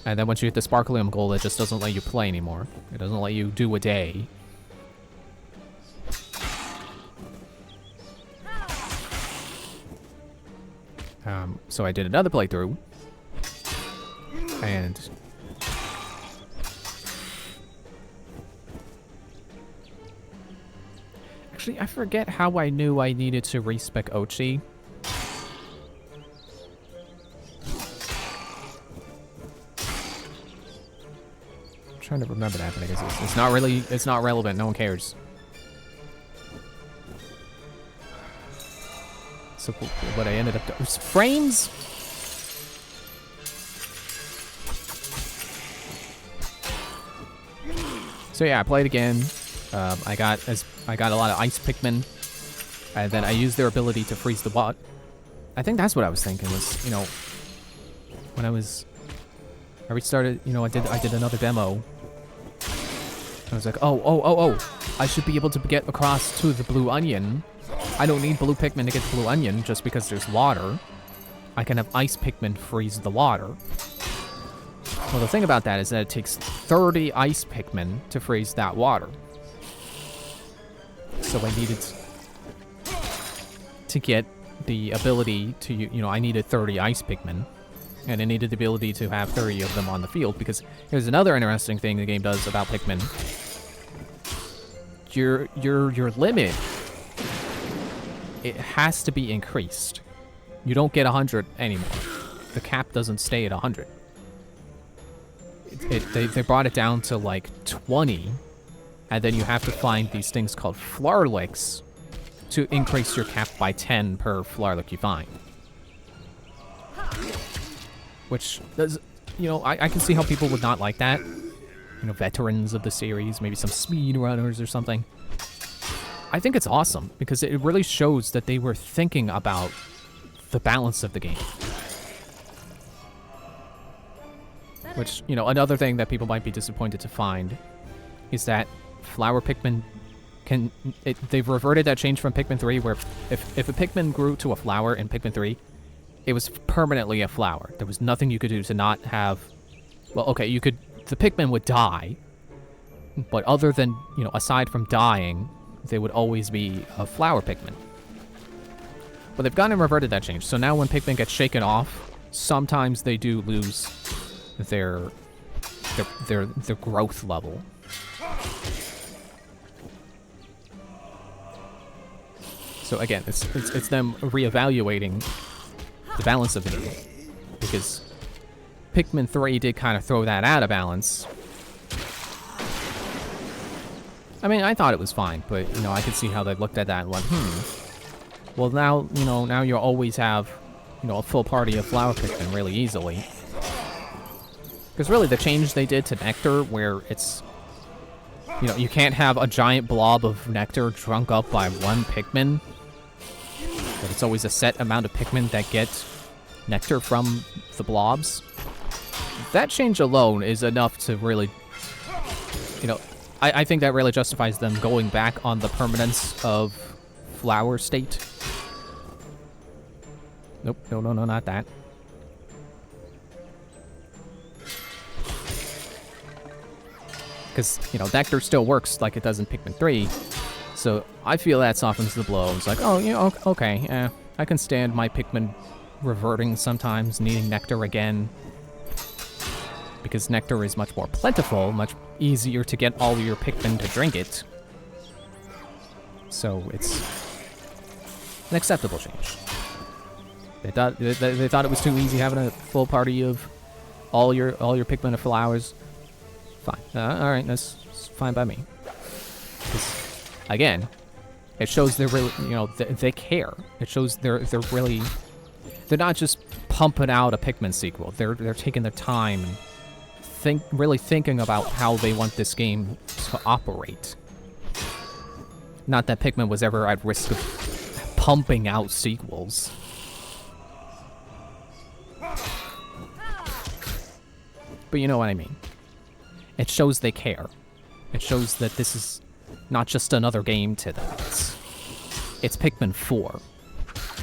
and then once you hit the Sparklium goal, it just doesn't let you play anymore. It doesn't let you do a day. So I did another playthrough, and actually, I forget how I knew I needed to respec Oatchi. I'm trying to remember that, but I guess it's not relevant. No one cares. So what I ended up doing was frames. So yeah, I played again. I got a lot of ice Pikmin, and then I used their ability to freeze the water. I think that's what I was thinking was, you know, when I restarted, you know, I did another demo. I was like, oh, I should be able to get across to the blue onion. I don't need blue Pikmin to get the blue onion just because there's water. I can have ice Pikmin freeze the water. Well, the thing about that is that it takes 30 ice Pikmin to freeze that water. So I needed to get the ability to, you know, I needed 30 ice Pikmin. And I needed the ability to have 30 of them on the field, because here's another interesting thing the game does about Pikmin. Your limit, it has to be increased. You don't get 100 anymore. The cap doesn't stay at 100. They brought it down to like 20, and then you have to find these things called Flarlicks to increase your cap by 10 per Flarlick you find. Which does, you know, I can see how people would not like that. You know, veterans of the series, maybe some speedrunners or something. I think it's awesome, because it really shows that they were thinking about the balance of the game. Which, you know, another thing that people might be disappointed to find is that flower Pikmin they've reverted that change from Pikmin 3, where if a Pikmin grew to a flower in Pikmin 3, it was permanently a flower. There was nothing you could do to not have... Well, okay, the Pikmin would die, but other than, you know, aside from dying, they would always be a flower Pikmin. But they've gone and reverted that change, so now when Pikmin get shaken off, sometimes they do lose their growth level. So again, it's them reevaluating the balance of the game, because Pikmin 3 did kind of throw that out of balance. I mean, I thought it was fine, but, you know, I could see how they looked at that and went, well, now, you know, now you always have, you know, a full party of flower Pikmin really easily. Because really, the change they did to Nectar, where it's, you know, you can't have a giant blob of Nectar drunk up by one Pikmin, but it's always a set amount of Pikmin that get Nectar from the blobs. That change alone is enough to really, you know, I think that really justifies them going back on the permanence of flower state. Nope, no, not that. Because, you know, Nectar still works like it does in Pikmin 3, so I feel that softens the blow. It's like, oh, you know, okay, I can stand my Pikmin reverting sometimes, needing Nectar again. because nectar is much more plentiful, much easier to get all your Pikmin to drink it. So it's an acceptable change. They thought it was too easy having a full party of all your Pikmin are flowers. Fine. All right, that's fine by me. 'Cause, again, it shows they're really, you know, they care. It shows they're really, they're not just pumping out a Pikmin sequel. They're taking their time and really thinking about how they want this game to operate. Not that Pikmin was ever at risk of pumping out sequels. But you know what I mean. It shows they care. It shows that this is not just another game to them. It's Pikmin 4.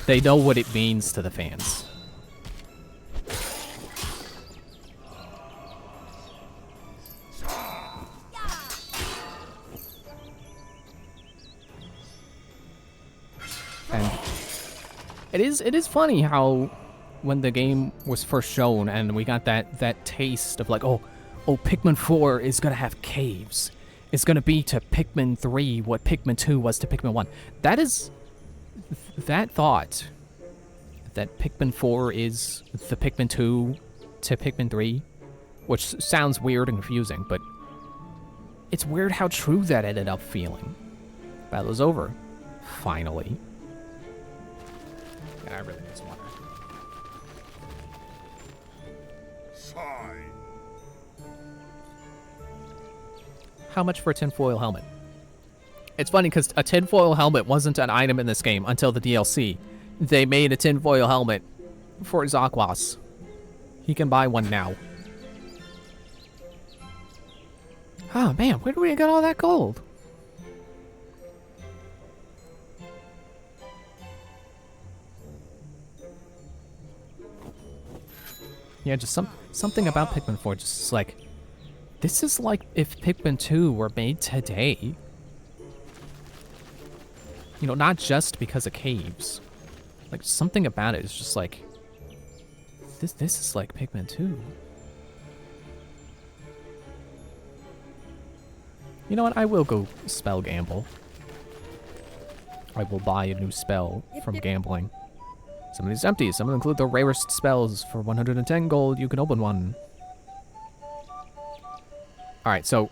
They know what it means to the fans. And it is funny how when the game was first shown and we got that taste of like, oh, Pikmin 4 is gonna have caves. It's gonna be to Pikmin 3 what Pikmin 2 was to Pikmin 1. That thought that Pikmin 4 is the Pikmin 2 to Pikmin 3, which sounds weird and confusing, but it's weird how true that ended up feeling. Battle is over. Finally. And I really need some water. How much for a tinfoil helmet? It's funny because a tinfoil helmet wasn't an item in this game until the DLC. They made a tinfoil helmet for Xaqwas. He can buy one now. Oh man, where do we get all that gold? Yeah, just something about Pikmin 4 just like, this is like if Pikmin 2 were made today. You know, not just because of caves. Like, something about it is just like, this is like Pikmin 2. You know what? I will go spell gamble. I will buy a new spell from gambling. Some of these empty. Some of them include the rarest spells. For 110 gold, you can open one. Alright, so...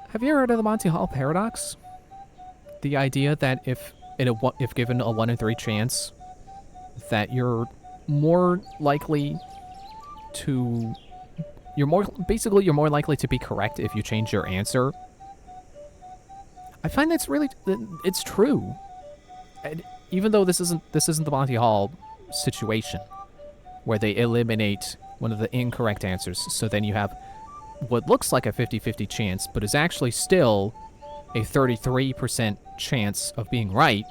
have you ever heard of the Monty Hall Paradox? The idea that if given a 1 in 3 chance, that you're more likely to... you're more likely to be correct if you change your answer. I find that's really... it's true. And even though this isn't the Monty Hall situation, where they eliminate one of the incorrect answers, so then you have what looks like a 50-50 chance, but is actually still a 33% chance of being right,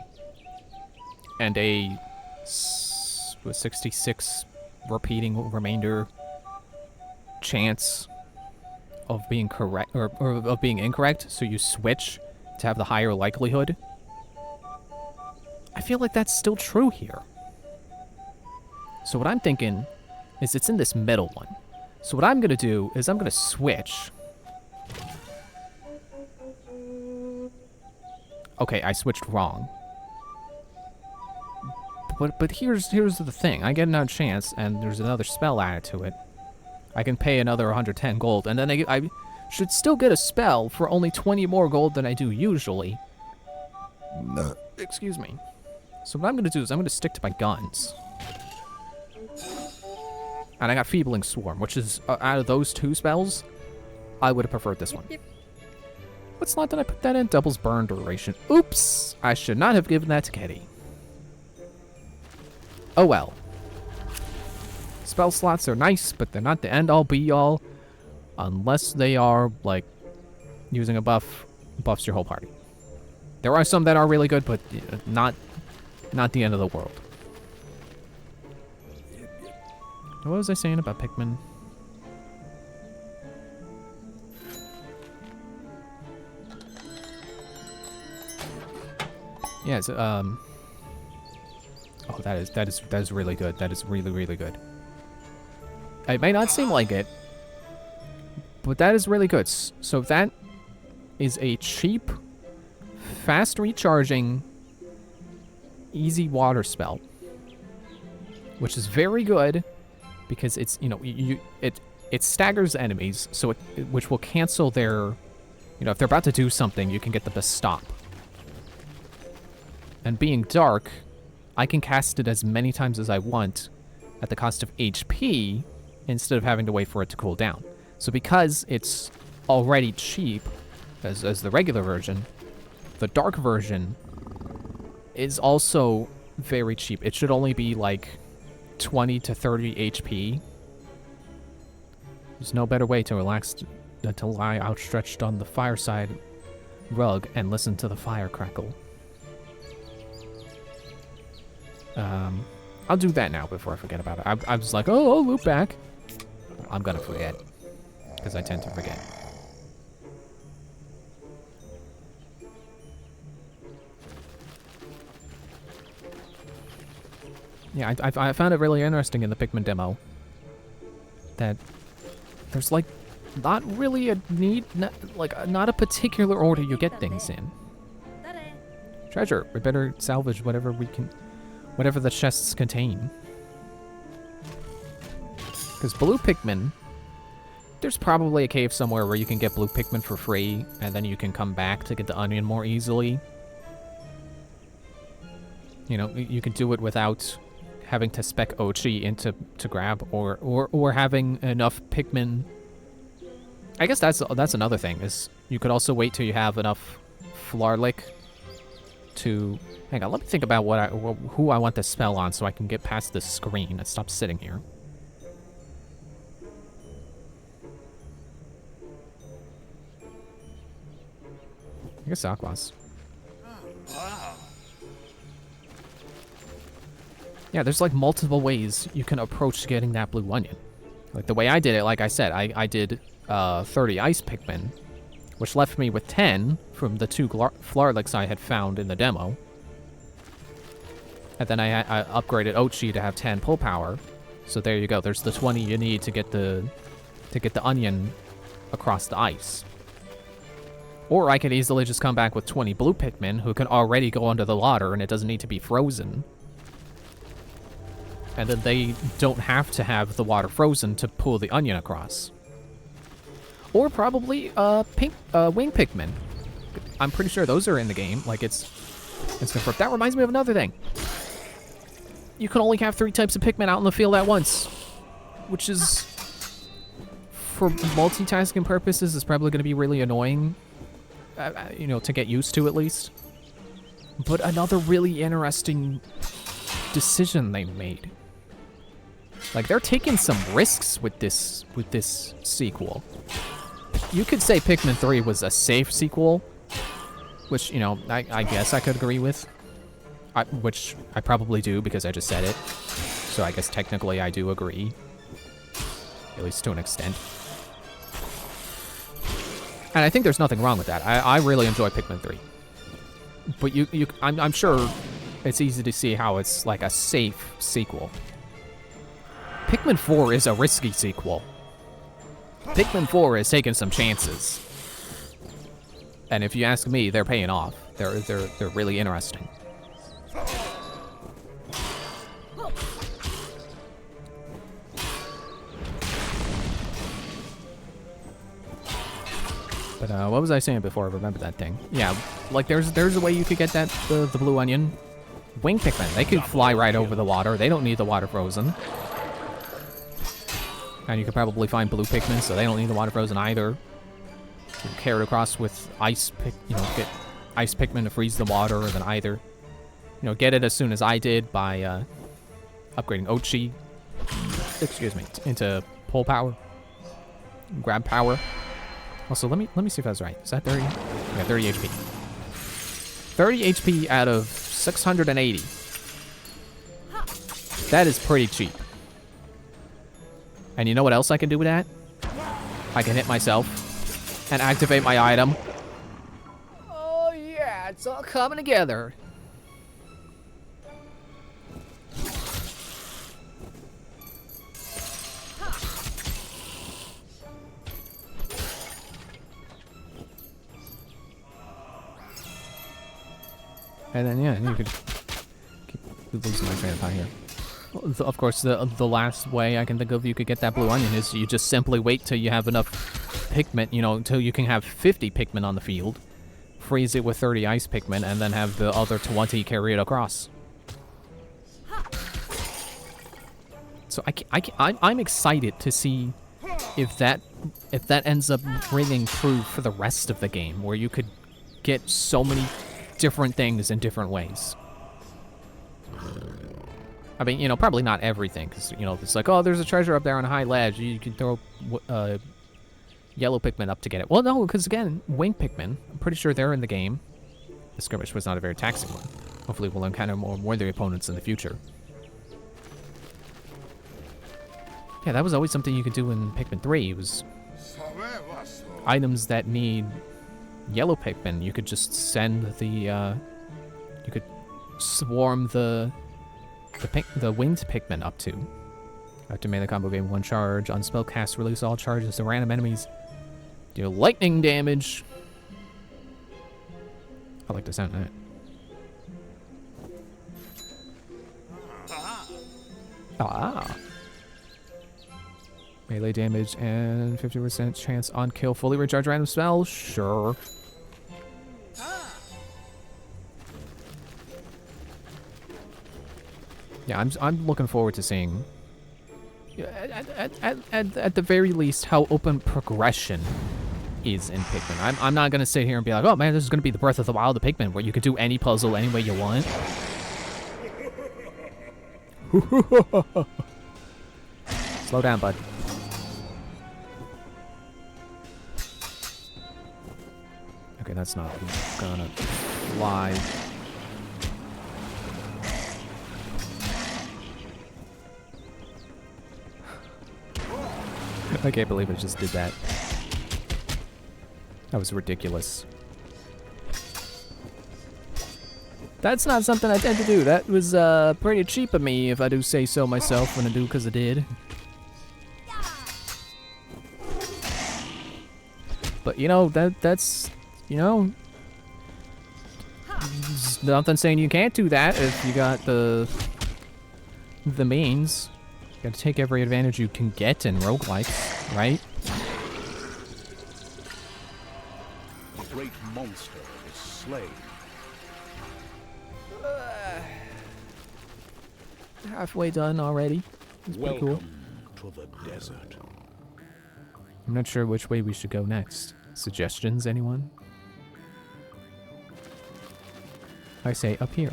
and a 66 repeating remainder chance of being correct or of being incorrect, so you switch to have the higher likelihood. I feel like that's still true here. So what I'm thinking is it's in this middle one. So what I'm going to do is I'm going to switch. Okay, I switched wrong. But here's the thing. I get another chance, and there's another spell added to it. I can pay another 110 gold, and then I should still get a spell for only 20 more gold than I do usually. Excuse me. So what I'm going to do is I'm going to stick to my guns. And I got Feebling Swarm, which is, out of those two spells, I would have preferred this one. What slot did I put that in? Doubles burn duration. Oops! I should not have given that to Kitty. Oh well. Spell slots are nice, but they're not the end-all be-all. Unless they are, like, using a buffs your whole party. There are some that are really good, but not the end of the world. What was I saying about Pikmin? Yeah, it's, oh, that is really good. That is really, really good. It may not seem like it, but that is really good. So that is a cheap, fast recharging, easy water spell, which is very good because it's, you know, it staggers enemies, so which will cancel their, you know, if they're about to do something, you can get them to stop. And being dark, I can cast it as many times as I want at the cost of HP instead of having to wait for it to cool down. So because it's already cheap as the regular version, the dark version is also very cheap. It should only be like 20 to 30 HP. There's no better way to relax than to lie outstretched on the fireside rug and listen to the fire crackle. I'll do that now before I forget about it. I was like, oh, I'll loop back. I'm gonna forget, because I tend to forget. Yeah, I found it really interesting in the Pikmin demo that there's like not really a need, not a particular order you get things in. Treasure. We better salvage whatever we can, whatever the chests contain. Because blue Pikmin, there's probably a cave somewhere where you can get blue Pikmin for free, and then you can come back to get the onion more easily. You know, you can do it without having to spec Ochi into to grab, or having enough Pikmin. I guess that's another thing, is you could also wait till you have enough Flarlick to... Hang on, let me think about who I want this spell on so I can get past this screen and stop sitting here. I guess Aquas. Yeah, there's like multiple ways you can approach getting that blue onion. Like the way I did it, like I said, I did 30 ice Pikmin, which left me with 10 from the 2 Flarlicks I had found in the demo. And then I upgraded Ochi to have 10 pull power. So there you go. There's the 20 you need to get the onion across the ice. Or I could easily just come back with 20 blue Pikmin who can already go under the water and it doesn't need to be frozen. And then they don't have to have the water frozen to pull the onion across. Or probably wing Pikmin. I'm pretty sure those are in the game. Like it's confirmed. That reminds me of another thing. You can only have 3 types of Pikmin out in the field at once, which is, for multitasking purposes, is probably going to be really annoying. You know, to get used to at least. But another really interesting decision they made. Like, they're taking some risks with this sequel. You could say Pikmin 3 was a safe sequel, which, you know, I guess I could agree with. Which I probably do because I just said it. So I guess technically I do agree. At least to an extent. And I think there's nothing wrong with that. I really enjoy Pikmin 3. But I'm sure it's easy to see how it's like a safe sequel. Pikmin 4 is a risky sequel. Pikmin 4 is taking some chances. And if you ask me, they're paying off. They're really interesting. But what was I saying before I remember that thing? Yeah, like there's a way you could get that the blue onion. Wing Pikmin, they could fly right over the water. They don't need the water frozen. And you could probably find blue Pikmin, so they don't need the water frozen either. You can carry it across with ice get ice Pikmin to freeze the water, or then either, get it as soon as I did by upgrading Ochi, into pull power, grab power. Also, let me see if I was right. Is that 30? Yeah, 30 HP. 30 HP out of 680. That is pretty cheap. And you know what else I can do with that? I can hit myself and activate my item. Oh yeah, it's all coming together. And then, yeah, you could keep losing my train of thought here. Of course, the last way I can think of you could get that blue onion is you just simply wait till you have enough Pikmin, you know, until you can have 50 Pikmin on the field, freeze it with 30 ice Pikmin, and then have the other 20 carry it across. So I'm excited to see if that ends up ringing true for the rest of the game, where you could get so many different things in different ways. I mean, you know, probably not everything, because, you know, it's like, oh, there's a treasure up there on a high ledge, you can throw yellow Pikmin up to get it. Well, no, because, again, wing Pikmin, I'm pretty sure they're in the game. The skirmish was not a very taxing one. Hopefully we'll encounter more worthy opponents in the future. Yeah, that was always something you could do in Pikmin 3. It was items that need yellow Pikmin. You could just send the, you could swarm the winged Pikmin up to. Activate the combo game 1 charge. On spell cast, release all charges to random enemies. Deal lightning damage. I like the sound of that. Ah. Melee damage and 50% chance on kill. Fully recharge random spell? Sure. Yeah, I'm looking forward to seeing, at the very least, how open progression is in Pikmin. I'm not gonna sit here and be like, oh man, this is gonna be the Breath of the Wild of Pikmin, where you can do any puzzle any way you want. Slow down, bud. Okay, that's not gonna fly. I can't believe it just did that. That was ridiculous. That's not something I tend to do. That was pretty cheap of me, if I do say so myself, when I do because I did. But you know, that's, you know, there's nothing saying you can't do that if you got the means. You gotta take every advantage you can get in roguelikes, right? The great monster is slain. Halfway done already. It's pretty cool. Welcome to the desert. I'm not sure which way we should go next. Suggestions, anyone? I say up here.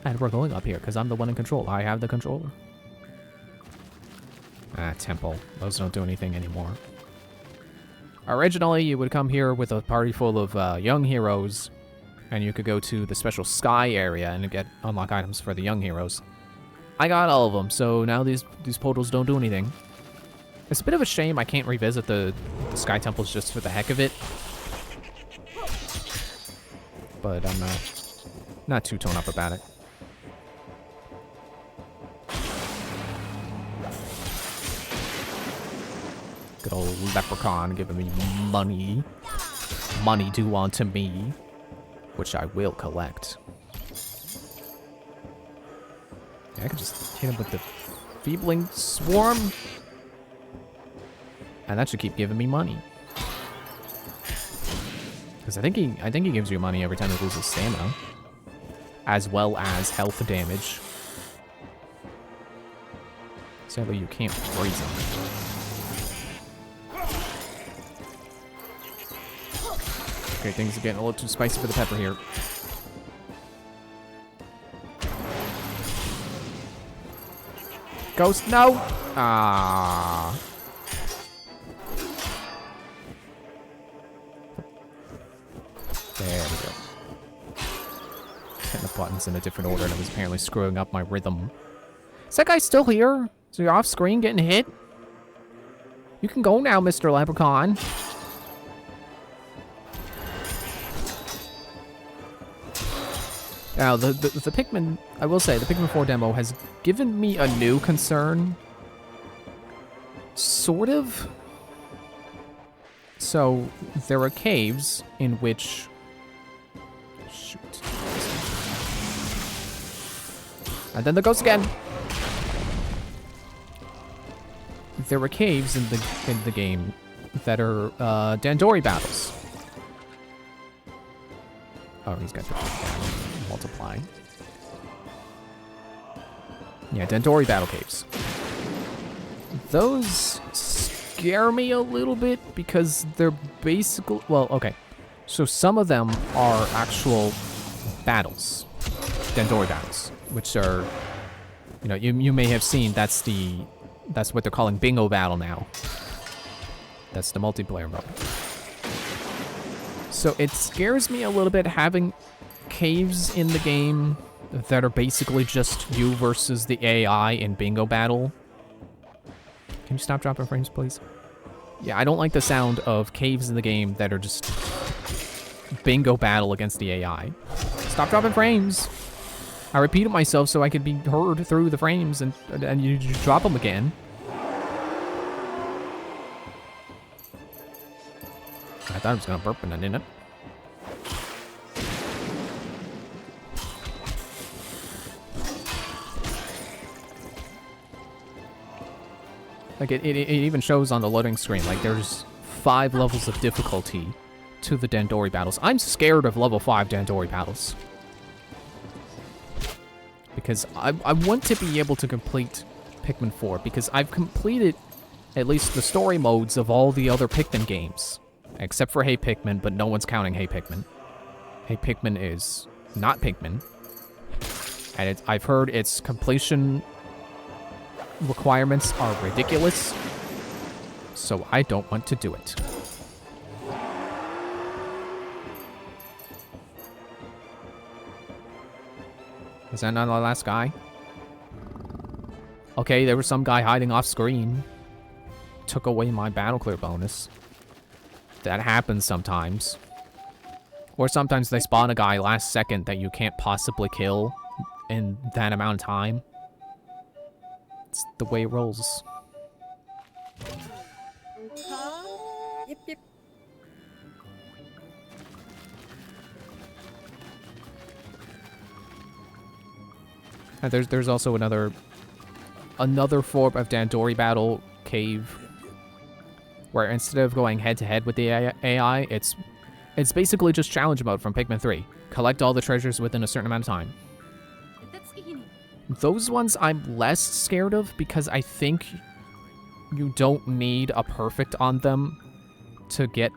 And we're going up here, because I'm the one in control. I have the controller. Ah, temple. Those don't do anything anymore. Originally, you would come here with a party full of young heroes, and you could go to the special sky area and unlock items for the young heroes. I got all of them, so now these portals don't do anything. It's a bit of a shame I can't revisit the sky temples just for the heck of it. But I'm not too torn up about it. Good old leprechaun giving me money. Money due onto me, which I will collect. Yeah, I could just hit him with the feebling swarm. And that should keep giving me money. Because I think he gives you money every time he loses stamina. As well as health damage. Sadly, you can't freeze him. Okay, things are getting a little too spicy for the pepper here. Ghost, no! Ah. There we go. Hitting the buttons in a different order, and it was apparently screwing up my rhythm. Is that guy still here? So you're off screen getting hit? You can go now, Mr. Leprechaun. Now, the Pikmin, I will say, the Pikmin 4 demo has given me a new concern. Sort of. So, there are caves in which... Shoot. And then there goes again. There were caves in the game that are Dandori battles. Oh, he's got the multiply. Yeah, Dandori battle caves. Those scare me a little bit because they're basically, well, okay. So some of them are actual battles, Dandori battles, which are, you know, you may have seen that's what they're calling Bingo Battle now. That's the multiplayer mode. So it scares me a little bit having caves in the game that are basically just you versus the AI in Bingo Battle. Can you stop dropping frames, please? Yeah, I don't like the sound of caves in the game that are just Bingo Battle against the AI. Stop dropping frames! I repeated myself so I could be heard through the frames, and you just drop them again. I thought I was gonna burp and I didn't. Like, it even shows on the loading screen, like, there's 5 levels of difficulty to the Dandori battles. I'm scared of level 5 Dandori battles. Because I want to be able to complete Pikmin 4, because I've completed at least the story modes of all the other Pikmin games. Except for Hey Pikmin, but no one's counting Hey Pikmin. Hey Pikmin is not Pikmin. And I've heard its completion requirements are ridiculous, so I don't want to do it. Is that not the last guy? Okay, there was some guy hiding off screen. Took away my battle clear bonus. That happens sometimes. Or sometimes they spawn a guy last second that you can't possibly kill in that amount of time. It's the way it rolls. Yep, yep. And there's also another form of Dandori battle cave where instead of going head to head with the AI, it's basically just challenge mode from Pikmin 3. Collect all the treasures within a certain amount of time. Those ones I'm less scared of because I think you don't need a perfect on them to get,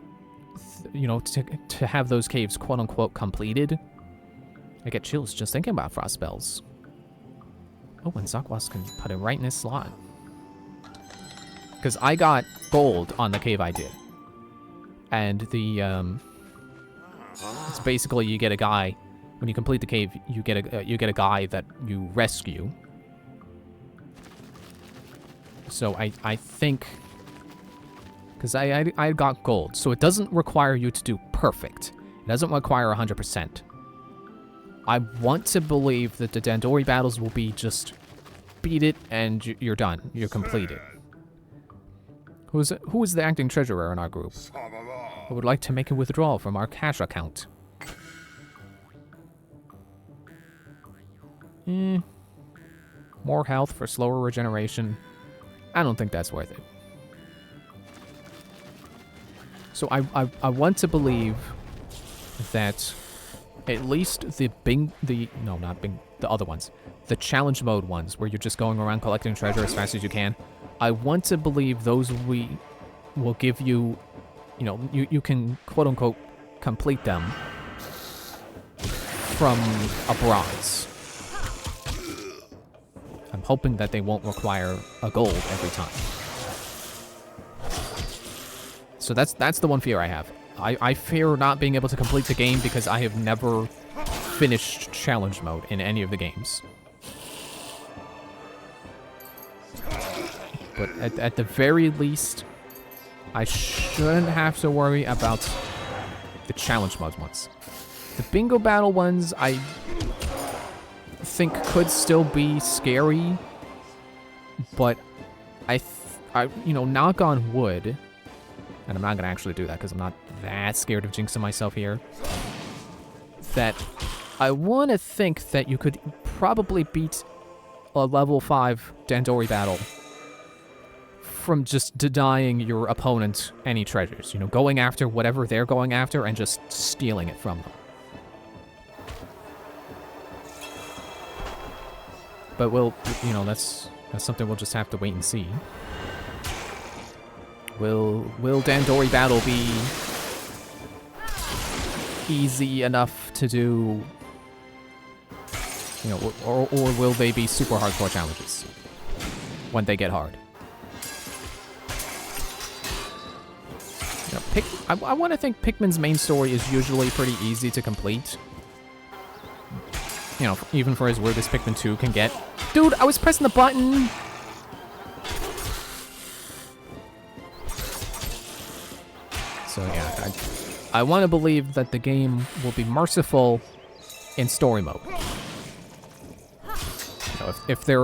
you know, to have those caves quote unquote completed. I get chills just thinking about frost spells. Oh, and Zakwas can put it right in his slot. Because I got gold on the cave I did. And the, it's basically you get a guy, when you complete the cave, you get a guy that you rescue. So I think, because I got gold, so it doesn't require you to do perfect. It doesn't require 100%. I want to believe that the Dandori battles will be just beat it and you're done. You're completed. Who is the acting treasurer in our group? I would like to make a withdrawal from our cash account. More health for slower regeneration. I don't think that's worth it. So I want to believe that at least the other ones. The challenge mode ones, where you're just going around collecting treasure as fast as you can. I want to believe those will give you, you know, you can quote-unquote complete them from a bronze. I'm hoping that they won't require a gold every time. So that's the one fear I have. I fear not being able to complete the game because I have never finished challenge mode in any of the games. But at the very least, I shouldn't have to worry about the challenge mode ones. The bingo battle ones, I think could still be scary, but I you know, knock on wood, and I'm not gonna actually do that because I'm not that scared of jinxing myself here, that I want to think that you could probably beat a level 5 Dandori battle from just denying your opponent any treasures. You know, going after whatever they're going after and just stealing it from them. But we'll, you know, that's something we'll just have to wait and see. Will Dandori battle be easy enough to do? You know, or will they be super hardcore challenges when they get hard? You know, I want to think Pikmin's main story is usually pretty easy to complete. You know, even for as weird as Pikmin 2 can get. Dude, I was pressing the button! So yeah, I want to believe that the game will be merciful in story mode. You know, if there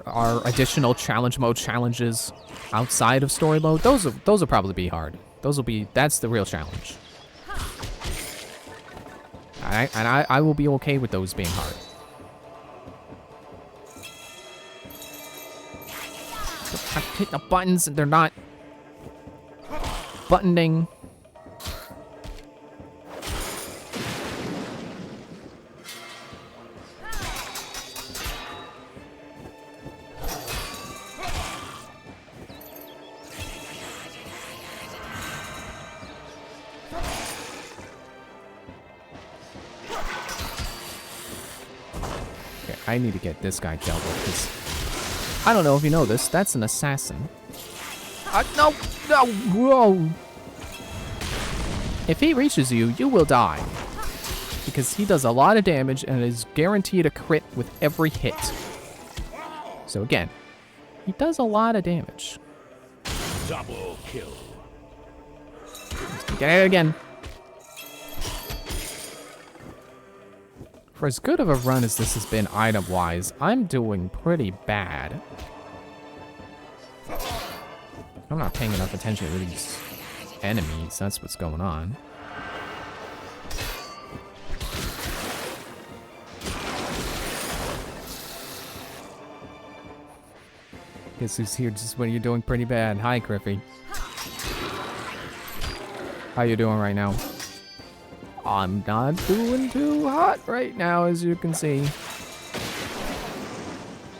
are additional challenge mode challenges outside of story mode, those will probably be hard. That's the real challenge. I will be okay with those being hard. I'm hitting the buttons and they're not buttoning. Okay, I need to get this guy dealt with, because I don't know if you know this, that's an assassin. No! Whoa! If he reaches you, you will die. Because he does a lot of damage and is guaranteed a crit with every hit. So again, he does a lot of damage. Double kill. Get it again. For as good of a run as this has been item-wise, I'm doing pretty bad. I'm not paying enough attention to these enemies, that's what's going on. Guess who's here just when you're doing pretty bad. Hi, Griffey. How you doing right now? I'm not doing too hot right now, as you can see.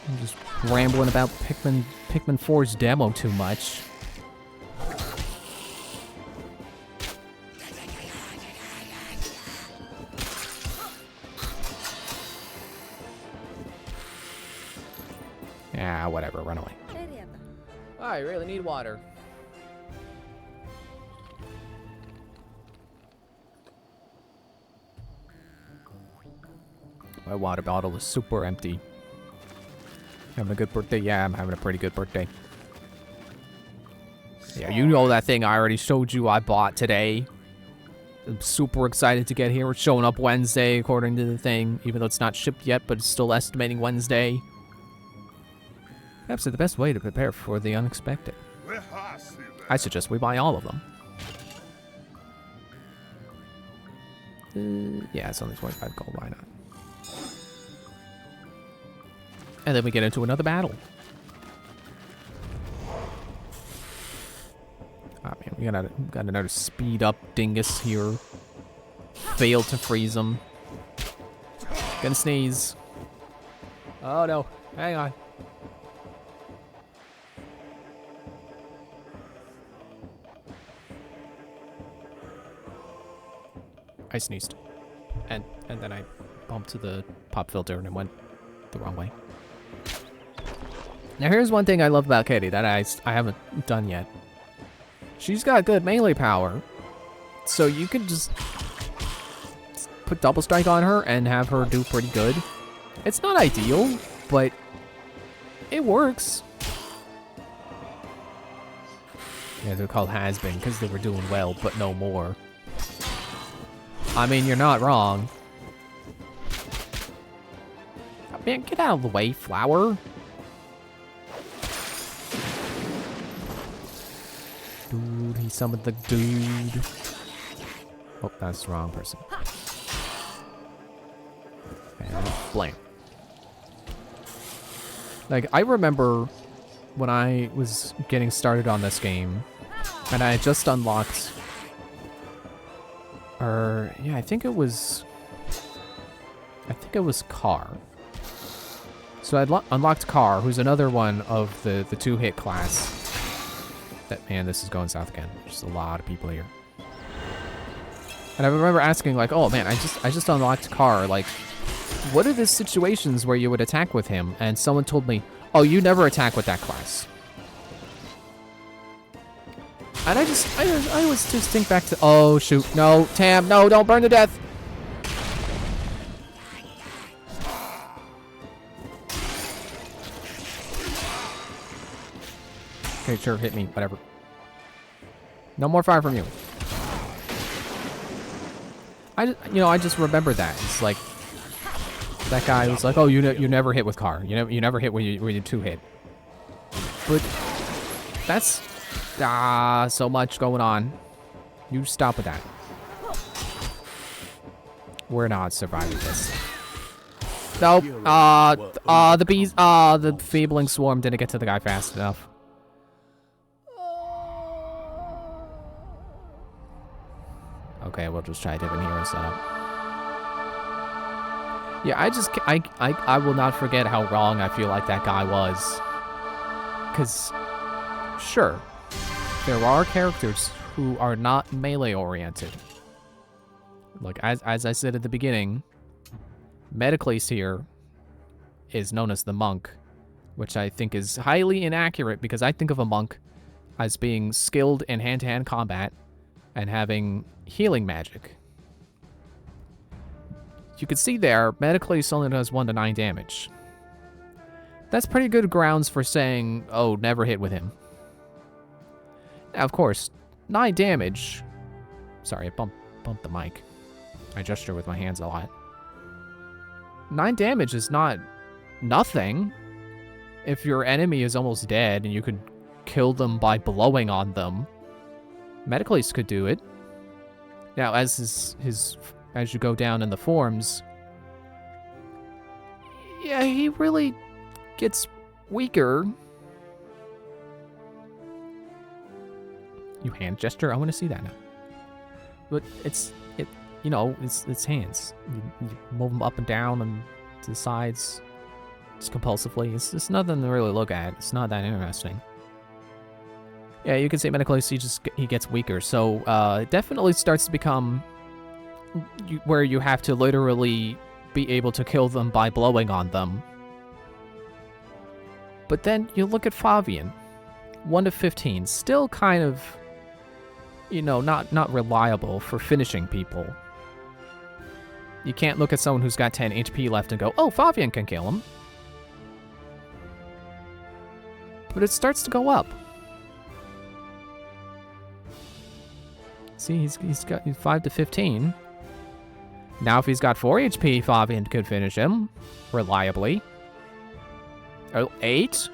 I'm just rambling about Pikmin 4's demo too much. Yeah, whatever, run away. I really need water. My water bottle is super empty. Having a good birthday? Yeah, I'm having a pretty good birthday. Yeah, you know that thing I already showed you I bought today. I'm super excited to get here. It's showing up Wednesday according to the thing, even though it's not shipped yet, but it's still estimating Wednesday. Perhaps the best way to prepare for the unexpected. I suggest we buy all of them. Yeah, it's only 25 gold, why not? And then we get into another battle. Oh man, we got another speed up dingus here. Failed to freeze him. Gonna sneeze. Oh no, hang on. I sneezed. And then I bumped to the pop filter and it went the wrong way. Now here's one thing I love about Katie that I haven't done yet. She's got good melee power. So you can just put double strike on her and have her do pretty good. It's not ideal, but it works. Yeah, they're called has-been because they were doing well, but no more. I mean, you're not wrong. Oh, man, get out of the way, flower. Dude, he summoned the dude. Oh, that's the wrong person. And blam. Like, I remember when I was getting started on this game, and I had just unlocked... Or, yeah, I think it was Carr. So I unlocked Carr, who's another one of the two-hit class. Man, this is going south again. There's a lot of people here. And I remember asking, like, oh man, I just unlocked Carr. Like, what are the situations where you would attack with him? And someone told me, oh, you never attack with that class. And I always just think back to, oh shoot, no, Tam, no, don't burn to death. Okay, sure, hit me, whatever. No more fire from you. I just remember that. It's like, that guy was like, oh, you never hit with Carr. You never hit when you two hit. But that's so much going on. You stop with that. We're not surviving this. Nope. The bees. The Feebling Swarm didn't get to the guy fast enough. Okay, we'll just try a different hero setup. Yeah, I will not forget how wrong I feel like that guy was. Because, sure, there are characters who are not melee-oriented. Like, as I said at the beginning, Metacles here is known as the monk, which I think is highly inaccurate because I think of a monk as being skilled in hand-to-hand combat and having healing magic. You can see there, Metacles only does 1 to 9 damage. That's pretty good grounds for saying, oh, never hit with him. Now, of course, 9 damage... Sorry, I bumped the mic. I gesture with my hands a lot. 9 damage is not nothing. If your enemy is almost dead and you could kill them by blowing on them, Metacles could do it. Now, as you go down in the forms, yeah, he really gets weaker. You hand gesture? I want to see that now. But it's hands. You move them up and down and to the sides, just compulsively. It's nothing to really look at. It's not that interesting. Yeah, you can see Metacles, he gets weaker. So it definitely starts to become where you have to literally be able to kill them by blowing on them. But then you look at Favian, 1 to 15, still kind of, not reliable for finishing people. You can't look at someone who's got 10 HP left and go, oh, Favian can kill him. But it starts to go up. See, he's got 5 to 15. Now if he's got 4 HP, Favian could finish him reliably. 8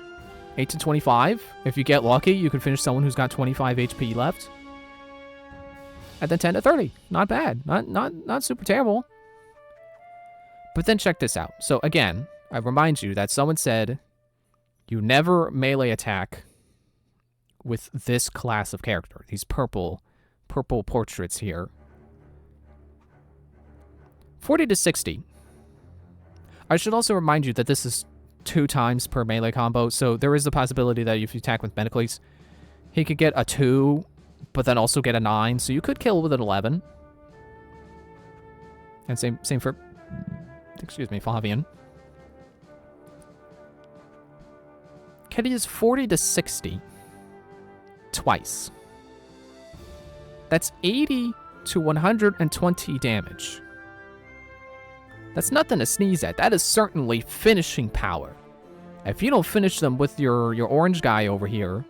to 25. If you get lucky, you could finish someone who's got 25 HP left. And then 10 to 30. Not bad. Not super terrible. But then check this out. So again, I remind you that someone said you never melee attack with this class of character. These purple portraits here. 40 to 60. I should also remind you that this is 2 times per melee combo, so there is the possibility that if you attack with Metacles, he could get a 2, but then also get a 9, so you could kill with an 11. And same for, excuse me, Favian. Ketty is 40 to 60. Twice. That's 80 to 120 damage. That's nothing to sneeze at. That is certainly finishing power. If you don't finish them with your orange guy over here,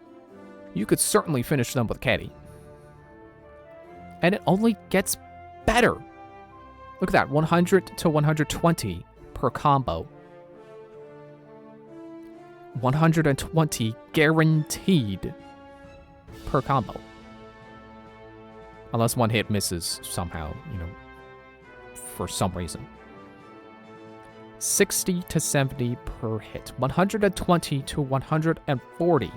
you could certainly finish them with Ketty. And it only gets better. Look at that, 100 to 120 per combo. 120 guaranteed per combo. Unless one hit misses somehow, for some reason. 60 to 70 per hit. 120 to 140.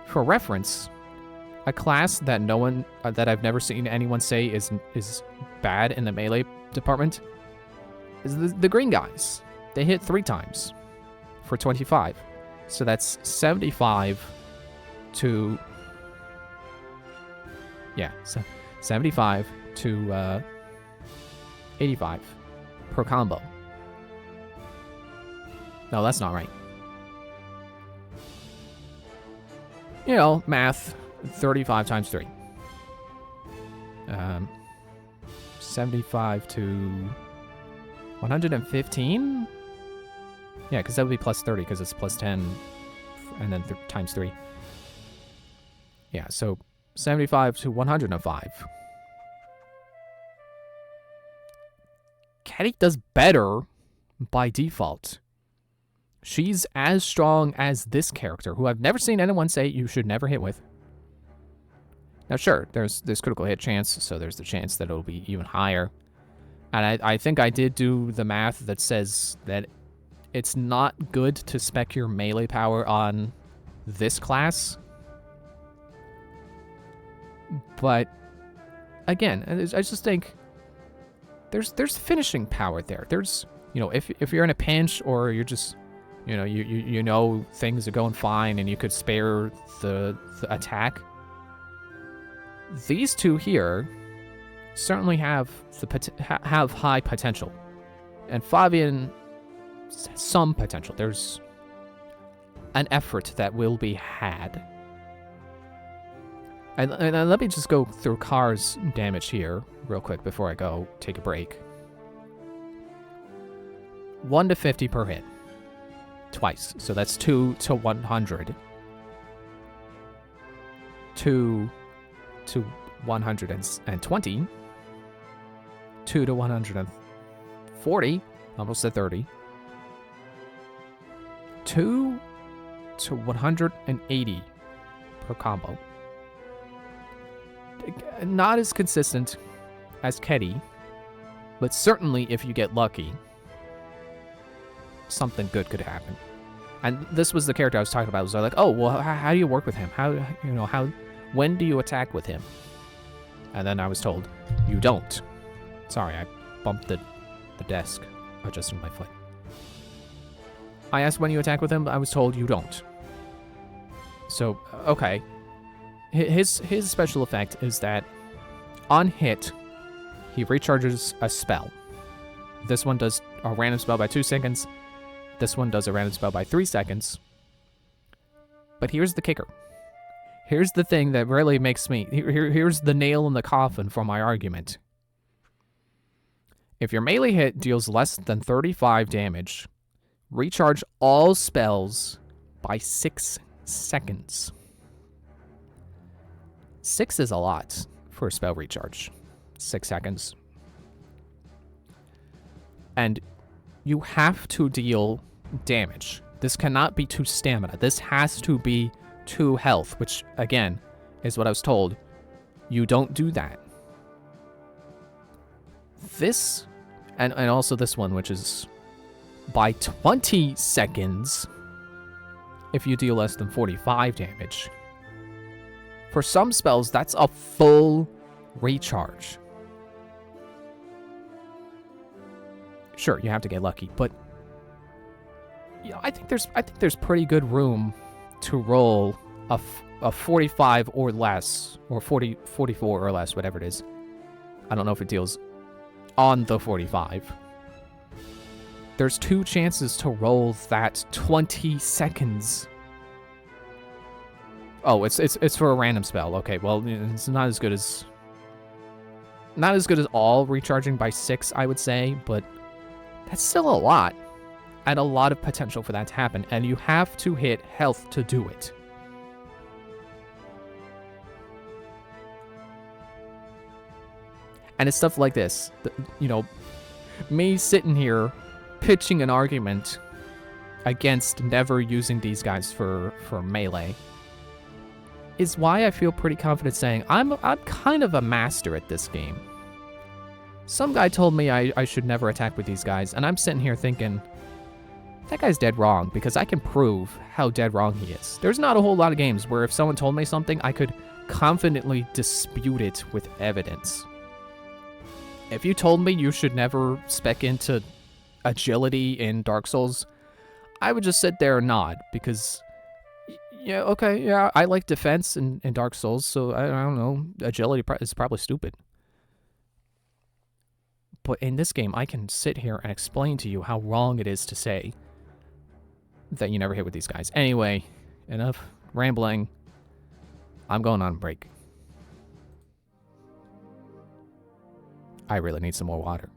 For reference, a class that no one that I've never seen anyone say is bad in the melee department is the green guys. They hit 3 times for 25. So that's 75 to 75 to 85 per combo. No, that's not right. You know, math, 35 times 3. 75 to 115? Yeah, because that would be plus 30, because it's plus 10, and then times 3. Yeah, so 75 to 105. Ketty does better by default. She's as strong as this character, who I've never seen anyone say you should never hit with. Now, sure, there's critical hit chance, so there's the chance that it'll be even higher. And I think I did do the math that says that it's not good to spec your melee power on this class. But, again, I just think there's finishing power there. There's, you know, if you're in a pinch or you're just, you know, you know things are going fine and you could spare the attack. These two here certainly have have high potential, and Fabian some potential. There's an effort that will be had. And let me just go through Car's damage here real quick before I go take a break. 1 to 50 per hit. Twice. So that's 2 to 100. 2 to 120. 2 to 140. Almost at 30. 2 to 180 per combo. Not as consistent as Ketty, but certainly if you get lucky, something good could happen. And this was the character I was talking about. I was like, oh, well, how do you work with him? When do you attack with him? And then I was told, you don't. Sorry, I bumped the desk, adjusting my foot. I asked when you attack with him, I was told you don't. So, okay. His special effect is that on hit, he recharges a spell. This one does a random spell by 2 seconds. This one does a random spell by 3 seconds. But here's the kicker. Here's the thing that really makes me... Here's the nail in the coffin for my argument. If your melee hit deals less than 35 damage, recharge all spells by 6 seconds. 6 is a lot for a spell recharge. 6 seconds. And you have to deal damage. This cannot be to stamina. This has to be to health, which, again, is what I was told. You don't do that. This, and also this one, which is by 20 seconds if you deal less than 45 damage. For some spells, that's a full recharge. Sure, you have to get lucky, but you know, I think there's pretty good room to roll a 45 or less, or 44 or less, whatever it is. I don't know if it deals on the 45. There's 2 chances to roll that 20 seconds. Oh, it's for a random spell. Okay, well, it's not as good as all recharging by 6, I would say, but that's still a lot, and a lot of potential for that to happen, and you have to hit health to do it. And it's stuff like this, you know, me sitting here pitching an argument against never using these guys for melee is why I feel pretty confident saying I'm kind of a master at this game. Some guy told me I should never attack with these guys, and I'm sitting here thinking, that guy's dead wrong, because I can prove how dead wrong he is. There's not a whole lot of games where if someone told me something, I could confidently dispute it with evidence. If you told me you should never spec into agility in Dark Souls, I would just sit there and nod, because, yeah, okay, yeah, I like defense in Dark Souls, so I don't know, agility is probably stupid. But in this game, I can sit here and explain to you how wrong it is to say that you never hit with these guys. Anyway, enough rambling. I'm going on break. I really need some more water.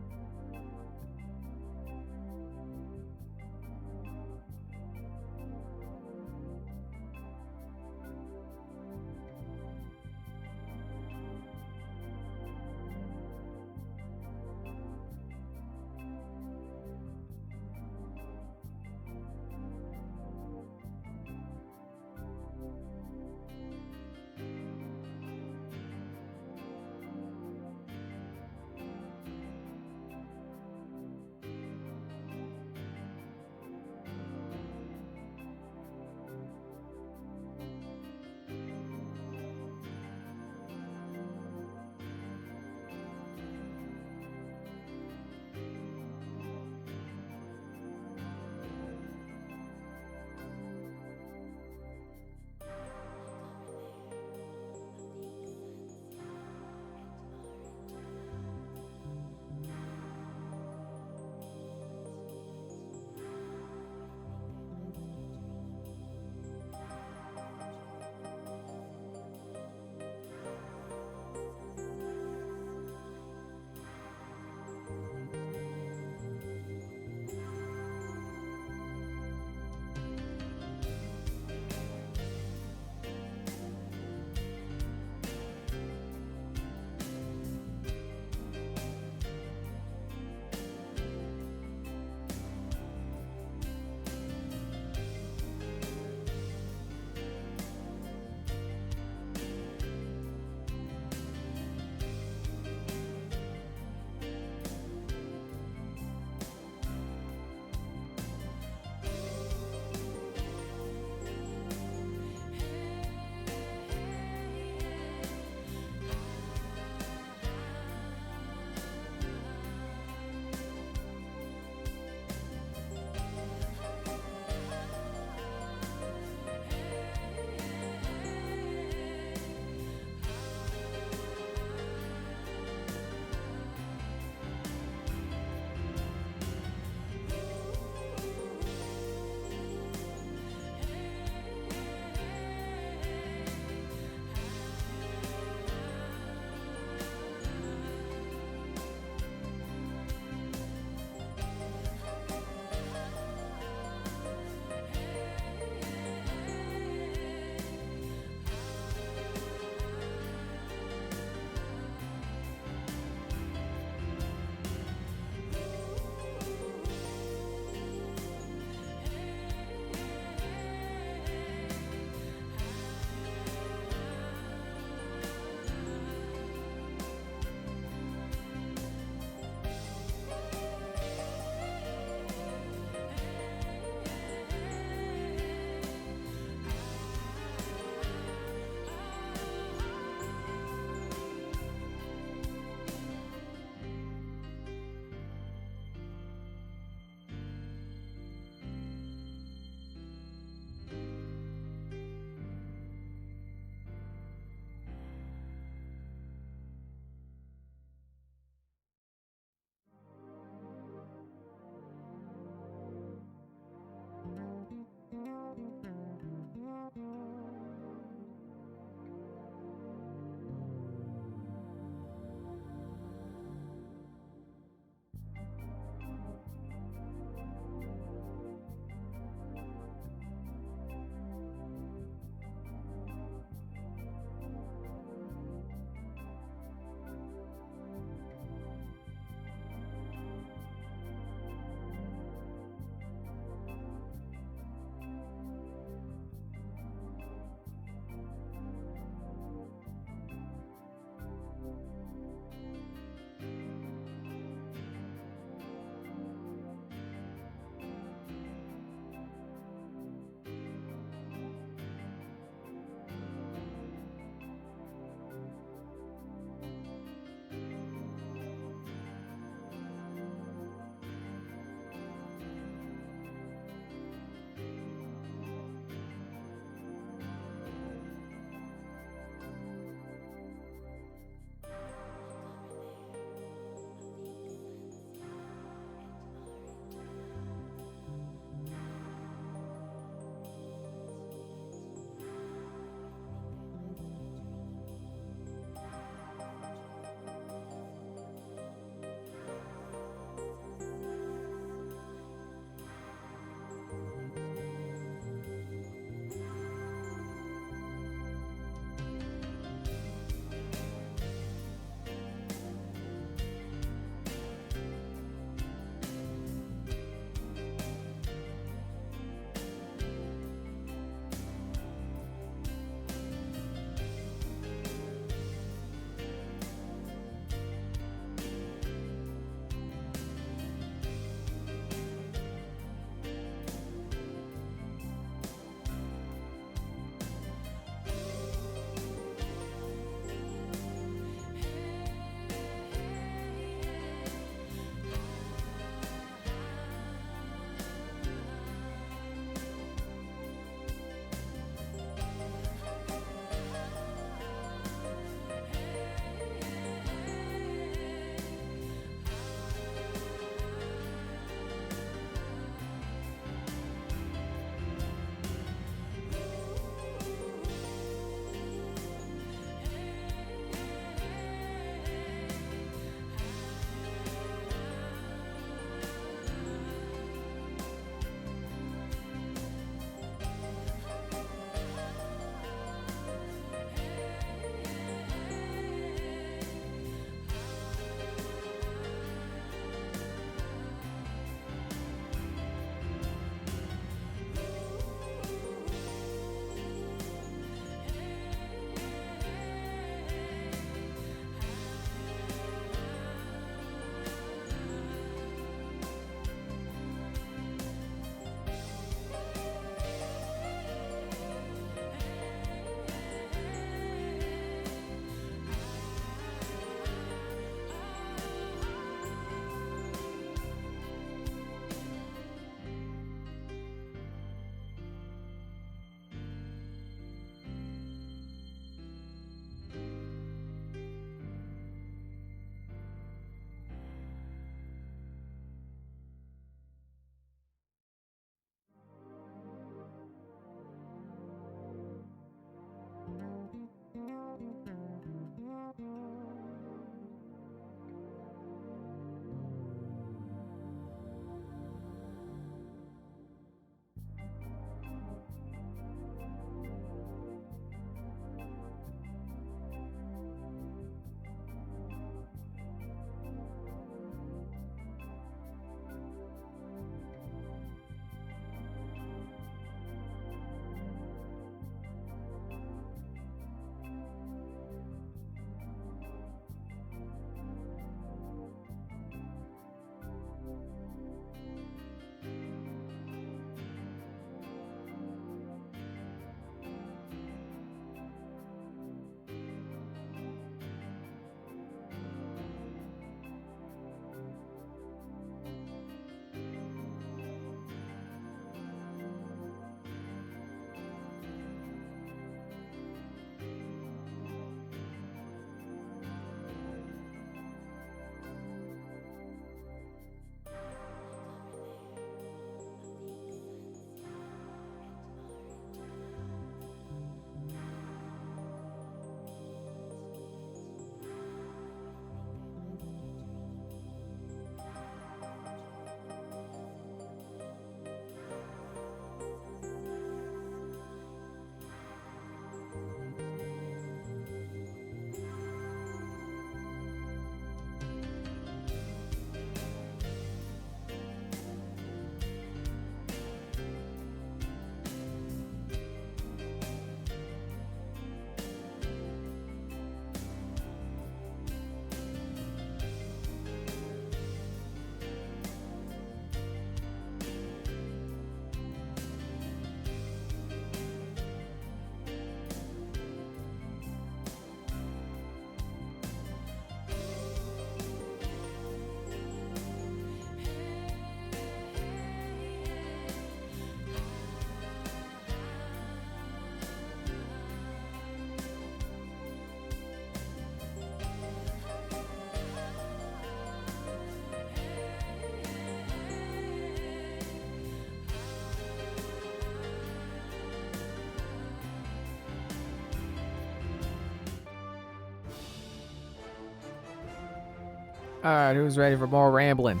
Alright, who's ready for more rambling?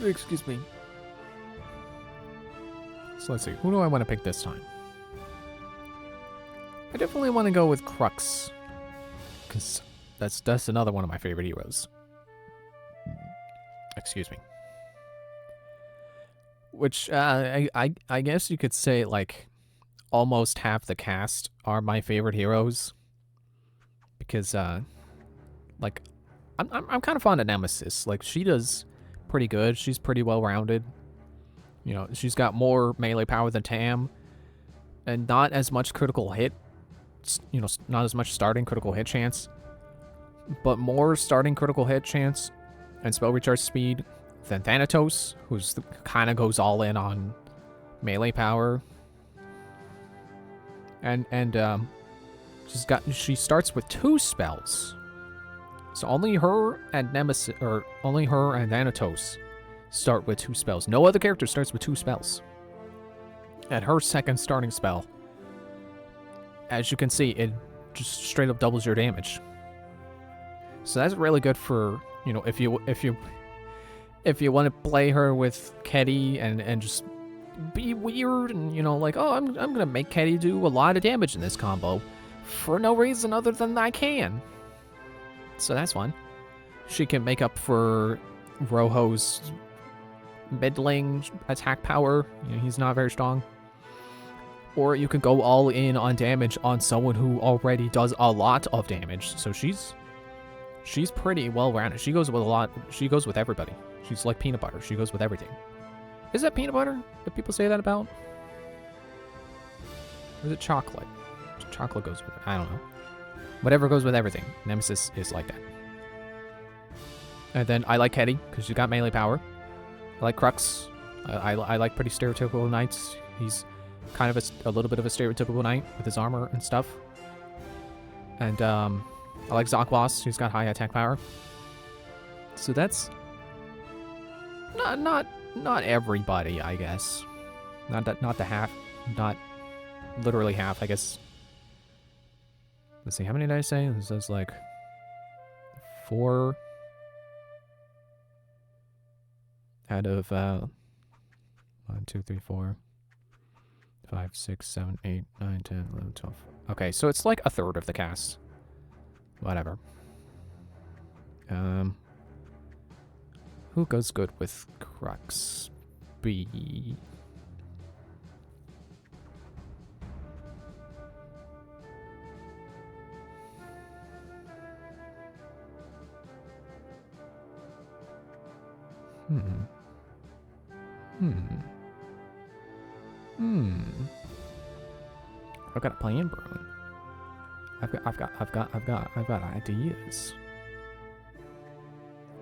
Excuse me. So let's see, who do I want to pick this time? I definitely want to go with Crux, because that's another one of my favorite heroes. Excuse me. Which I guess you could say like almost half the cast are my favorite heroes, because like I'm kind of fond of Nemesis. Like she does pretty good. She's pretty well rounded. You know, she's got more melee power than Tam, and not as much critical hit. You know, not as much starting critical hit chance, but more starting critical hit chance and spell recharge speed than Thanatos, who's kind of goes all in on melee power. And she starts with 2 spells. So only her and Nemesis, or only her and Thanatos start with 2 spells. No other character starts with 2 spells. And her second starting spell, as you can see, it just straight up doubles your damage. So that's really good for, you know, if you want to play her with Ketty and just be weird and, you know, like, oh, I'm gonna make Ketty do a lot of damage in this combo for no reason other than I can. So that's fun. She can make up for Rojo's middling attack power. You know, he's not very strong. Or you could go all in on damage on someone who already does a lot of damage. So she's pretty well rounded. She goes with a lot. She goes with everybody. She's like peanut butter. She goes with everything. Is that peanut butter? Do people say that about? Or is it chocolate? Chocolate goes with it. I don't know. Whatever goes with everything. Nemesis is like that. And then I like Ketty because she's got melee power. I like Crux. I like pretty stereotypical knights. He's kind of a little bit of a stereotypical knight with his armor and stuff. And I like Zakwas, who's got high attack power. So that's not everybody, I guess. Not the half, not literally half, I guess. Let's see, how many did I say? This is like 4 out of 1, 2, 3, 4, 5, 6, 7, 8, 9, 10, 11, 12. Okay, so it's like a third of the cast. Whatever. Who goes good with Crux? B. I've got a plan, brewing. I've got ideas.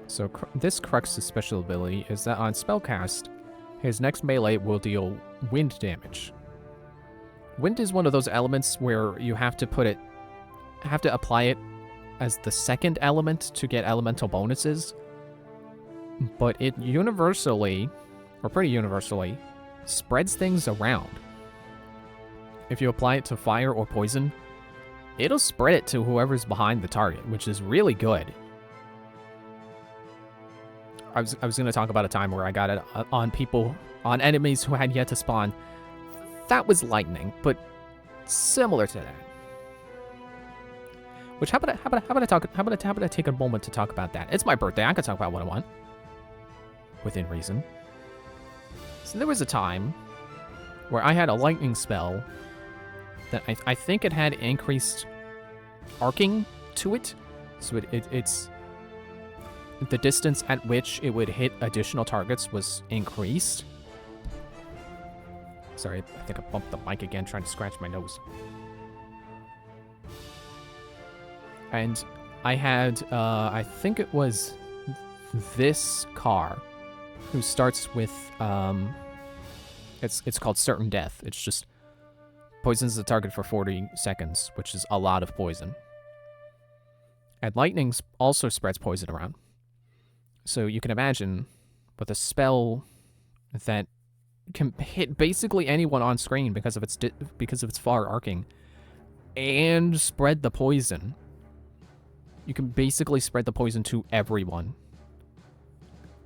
So this Crux's special ability is that on spellcast, his next melee will deal wind damage. Wind is one of those elements where you have to apply it as the second element to get elemental bonuses. But it universally, or pretty universally, spreads things around. If you apply it to fire or poison, it'll spread it to whoever's behind the target, which is really good. I was going to talk about a time where I got it on enemies who had yet to spawn. That was lightning, but similar to that. Which how about I take a moment to talk about that? It's my birthday. I can talk about what I want within reason. So there was a time where I had a lightning spell that I think it had increased arcing to it. So it's the distance at which it would hit additional targets was increased. Sorry, I think I bumped the mic again trying to scratch my nose. And I had, I think it was this car who starts with, it's called Certain Death. It's just poisons the target for 40 seconds, which is a lot of poison. And lightning also spreads poison around. So you can imagine with a spell that can hit basically anyone on screen because of its far arcing and spread the poison. you can basically spread the poison to everyone.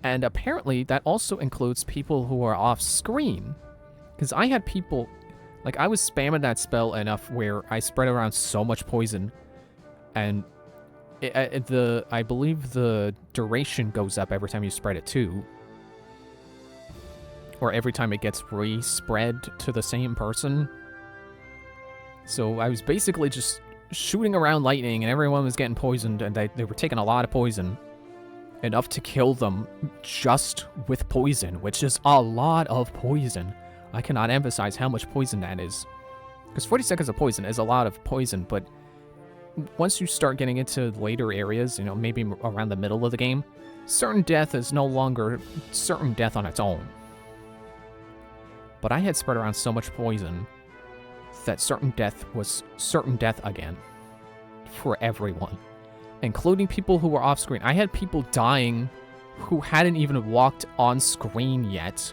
And apparently that also includes people who are off screen. Because I had people, like I was spamming that spell enough where I spread around so much poison, and I believe the duration goes up every time you spread it too. Or every time it gets re-spread to the same person. So I was basically just shooting around lightning and everyone was getting poisoned, and they were taking a lot of poison. Enough to kill them just with poison, which is a lot of poison. I cannot emphasize how much poison that is. Because 40 seconds of poison is a lot of poison, but once you start getting into later areas, you know, maybe around the middle of the game, certain death is no longer certain death on its own. But I had spread around so much poison that certain death was certain death again for everyone, including people who were off screen. I had people dying who hadn't even walked on screen yet.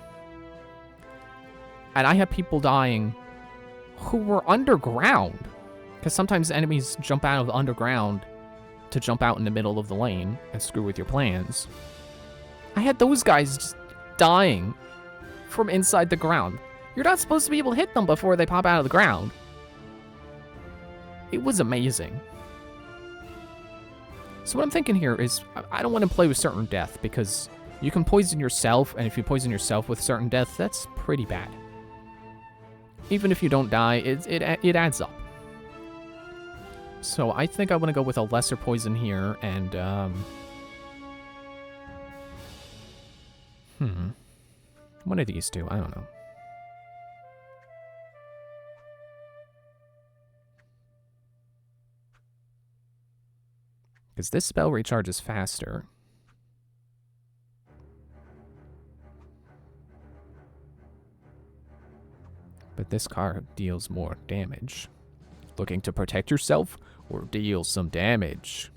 And I had people dying who were underground. Because sometimes enemies jump out of the underground to jump out in the middle of the lane and screw with your plans. I had those guys just dying from inside the ground. You're not supposed to be able to hit them before they pop out of the ground. It was amazing. So what I'm thinking here is, I don't want to play with certain death, because you can poison yourself, and if you poison yourself with certain death, that's pretty bad. Even if you don't die, it adds up. So I think I want to go with a lesser poison here, and, one of these two, I don't know. Because this spell recharges faster. But this card deals more damage. Looking to protect yourself or deal some damage?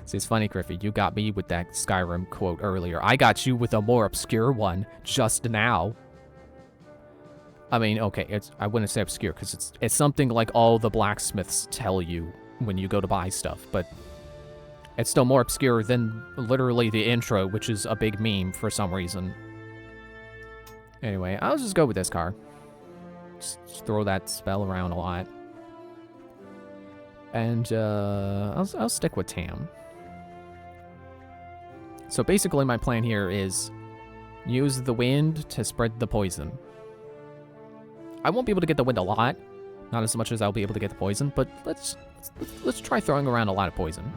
See, it's funny, Griffey. You got me with that Skyrim quote earlier. I got you with a more obscure one just now. I mean, okay, I wouldn't say obscure, because it's something like all the blacksmiths tell you when you go to buy stuff, but it's still more obscure than literally the intro, which is a big meme for some reason. Anyway, I'll just go with this card. Just throw that spell around a lot. And I'll stick with Tam. So basically my plan here is use the wind to spread the poison. I won't be able to get the wind a lot, not as much as I'll be able to get the poison, but let's try throwing around a lot of poison.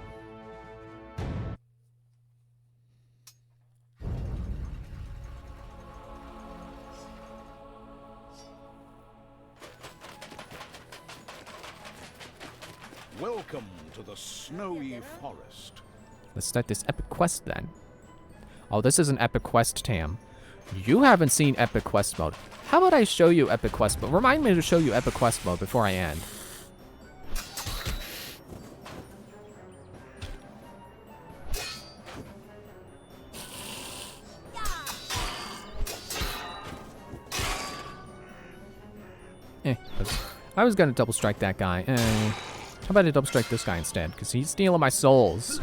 Welcome to the snowy forest. Let's start this epic quest then. Oh, this is an epic quest, Tam. You haven't seen epic quest mode. How about I show you epic quest mode? Remind me to show you epic quest mode before I end. I was gonna double strike that guy. How about I double strike this guy instead? Because he's stealing my souls.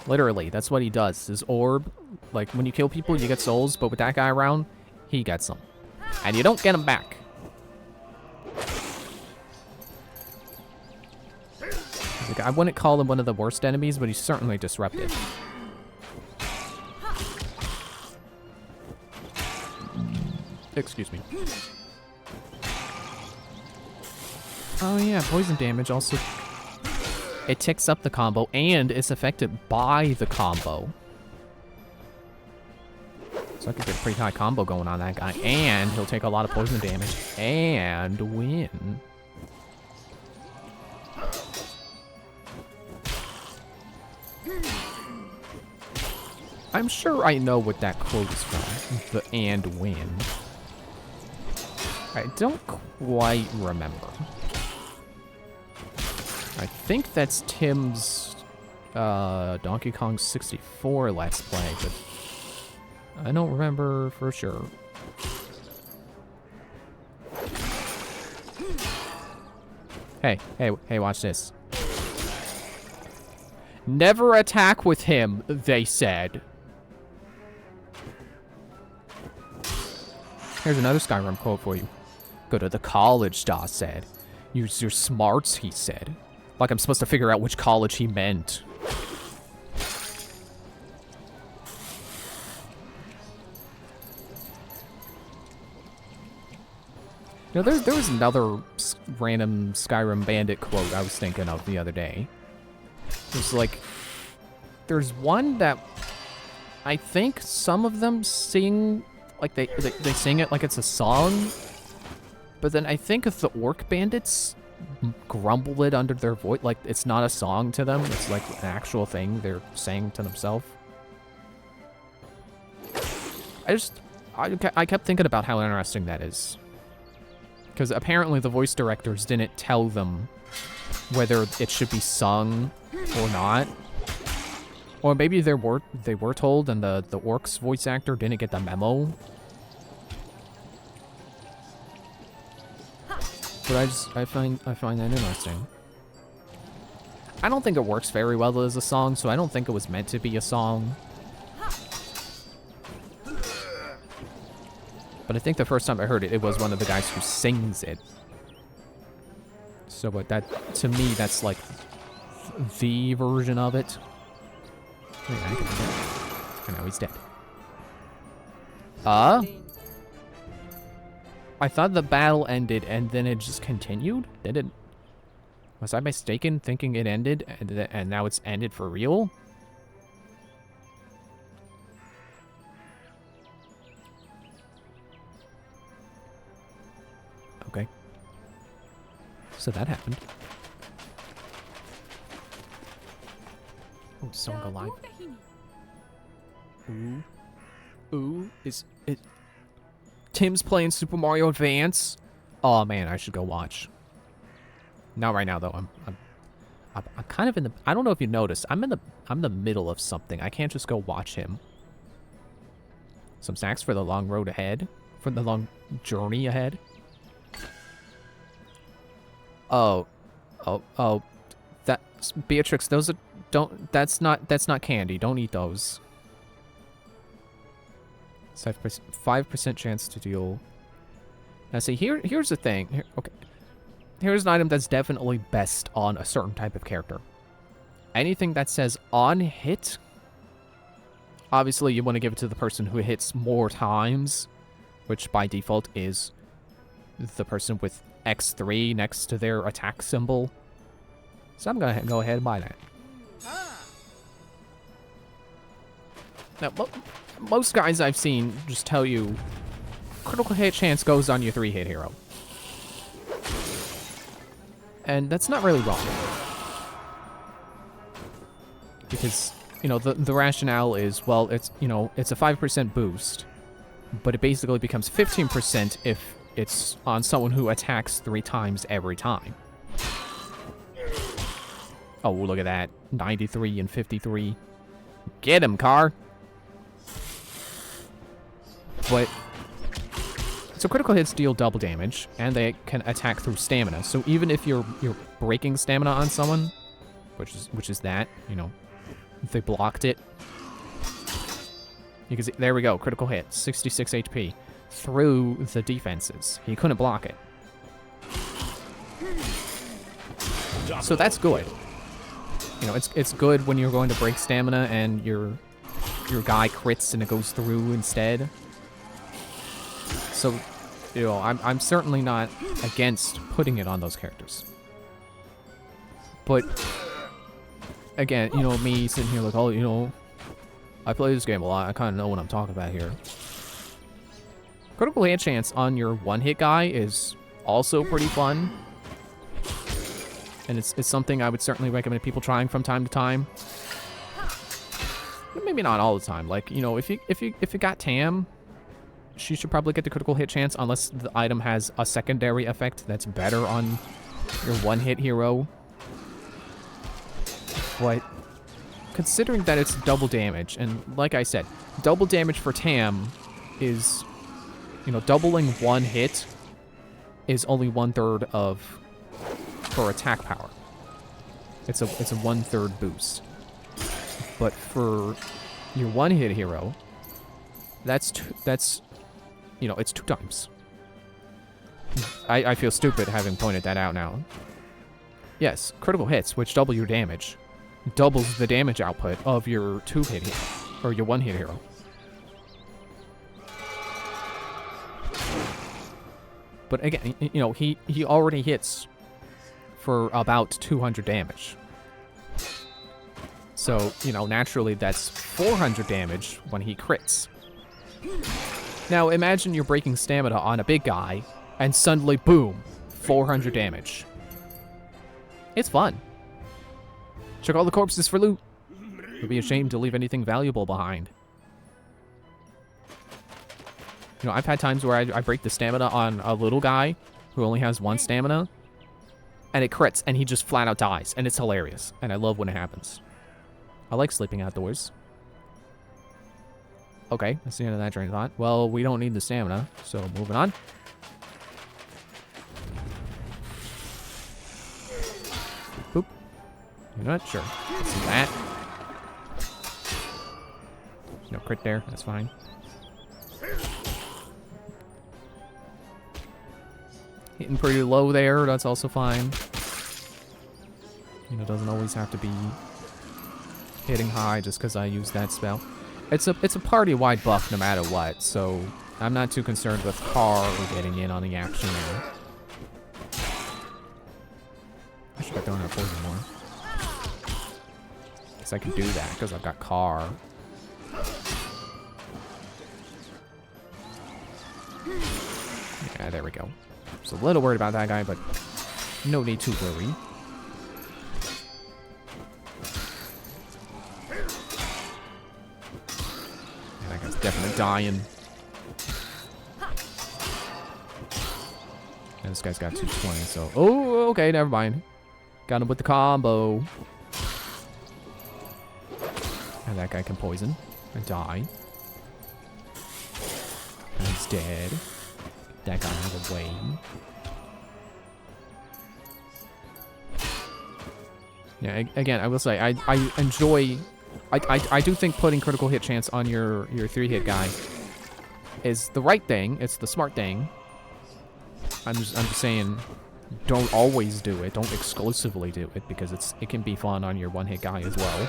Literally, that's what he does. His orb, like when you kill people, you get souls, but with that guy around, he gets them. And you don't get them back. Like, I wouldn't call him one of the worst enemies, but he's certainly disruptive. Excuse me. Oh yeah, poison damage also. It ticks up the combo and is affected by the combo. So I could get a pretty high combo going on that guy. And he'll take a lot of poison damage and win. I'm sure I know what that quote is from. The and win. I don't quite remember. I think that's Tim's Donkey Kong 64 Let's Play, but I don't remember for sure. Hey, watch this. Never attack with him, they said. Here's another Skyrim quote for you. Go to the college, Das said. Use your smarts, he said. Like I'm supposed to figure out which college he meant. You know, there was another random Skyrim Bandit quote I was thinking of the other day. It was like, there's one that I think some of them sing, like they sing it like it's a song, but then I think if the Orc Bandits grumble it under their voice, like it's not a song to them, it's like an actual thing they're saying to themselves. I kept thinking about how interesting that is. Because apparently the voice directors didn't tell them whether it should be sung or not. Or maybe they were told and the Orc's voice actor didn't get the memo. But I find that interesting. I don't think it works very well as a song, so I don't think it was meant to be a song. But I think the first time I heard it, it was one of the guys who sings it. So, but that, to me, that's like the version of it. I know he's dead. I thought the battle ended and then it just continued? Did it? Was I mistaken thinking it ended and now it's ended for real? Okay. So that happened. Oh, does someone go live? Ooh, is it? Tim's playing Super Mario Advance? Oh man, I should go watch. Not right now though. I'm kind of in the. I don't know if you noticed. I'm in the middle of something. I can't just go watch him. Some snacks for the long road ahead, for the long journey ahead. Oh, that's Beatrix. Those are That's not candy. Don't eat those. 5% chance to deal. Now see, here's the thing. Okay, here's an item that's definitely best on a certain type of character. Anything that says on hit. Obviously, you want to give it to the person who hits more times, which by default is the person with X3 next to their attack symbol. So I'm gonna go ahead and buy that. Now, most guys I've seen just tell you critical hit chance goes on your 3-hit hero. And that's not really wrong. Because, you know, the rationale is, well, it's, you know, it's a 5% boost, but it basically becomes 15% if it's on someone who attacks 3 times every time. Oh, look at that. 93 and 53. Get him, car! But, so critical hits deal double damage, and they can attack through stamina. So even if you're breaking stamina on someone, which is that, you know, if they blocked it, you can see, there we go, critical hit, 66 HP through the defenses. He couldn't block it. So that's good. You know, it's good when you're going to break stamina and your guy crits and it goes through instead. So, you know, I'm certainly not against putting it on those characters. But again, you know, me sitting here like, oh, you know, I play this game a lot. I kind of know what I'm talking about here. Critical hit chance on your one-hit guy is also pretty fun. And it's something I would certainly recommend people trying from time to time. Maybe not all the time. Like, you know, if you got Tam, she should probably get the critical hit chance unless the item has a secondary effect that's better on your one-hit hero. But considering that it's double damage, and like I said, double damage for Tam is, you know, doubling one hit is only 1/3 of for attack power. It's a 1/3 boost. But for your one-hit hero, that's you know, it's 2 times. I feel stupid having pointed that out now. Yes, critical hits, which double your damage, doubles the damage output of your 2-hit hero, or your 1-hit hero. But again, you know, he already hits for about 200 damage. So, you know, naturally that's 400 damage when he crits. Now, imagine you're breaking stamina on a big guy, and suddenly, boom, 400 damage. It's fun. Check all the corpses for loot. It would be a shame to leave anything valuable behind. You know, I've had times where I break the stamina on a little guy who only has 1 stamina, and it crits, and he just flat out dies, and it's hilarious, and I love when it happens. I like sleeping outdoors. Okay, that's the end of that train of thought. Well, we don't need the stamina, so moving on. Boop. You know what? Sure. Let's do that. No crit there. That's fine. Hitting pretty low there. That's also fine. You know, doesn't always have to be hitting high just because I use that spell. It's a party-wide buff no matter what, so I'm not too concerned with Carl getting in on the action there. I should have thrown out poison more. Guess I can do that because I've got Carl. Yeah, there we go. Just a little worried about that guy, but no need to worry. That guy's definitely dying. And this guy's got 220, so... Oh, okay, never mind. Got him with the combo. And that guy can poison and die. And he's dead. That guy has a way. Yeah, again, I will say, I enjoy... I do think putting critical hit chance on your 3-hit guy is the right thing. It's the smart thing. I'm just saying, don't always do it. Don't exclusively do it because it can be fun on your 1-hit guy as well.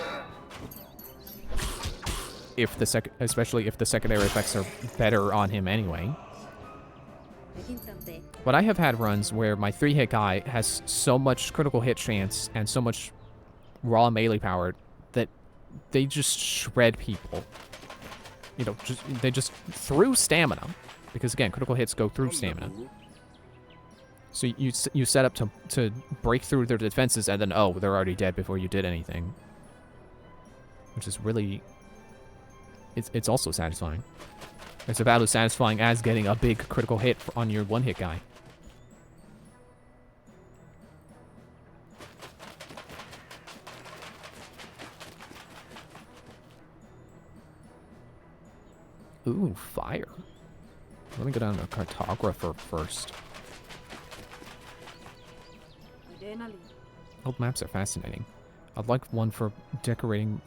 Especially if the secondary effects are better on him anyway. But I have had runs where my 3-hit guy has so much critical hit chance and so much raw melee power that they just shred people. You know, they just through stamina, because again, critical hits go through stamina. So you set up to break through their defenses, and then oh, they're already dead before you did anything, which is really it's also satisfying. It's about as satisfying as getting a big critical hit on your 1-hit guy. Ooh, fire. Let me go down to cartographer first. Old maps are fascinating. I'd like one for decorating...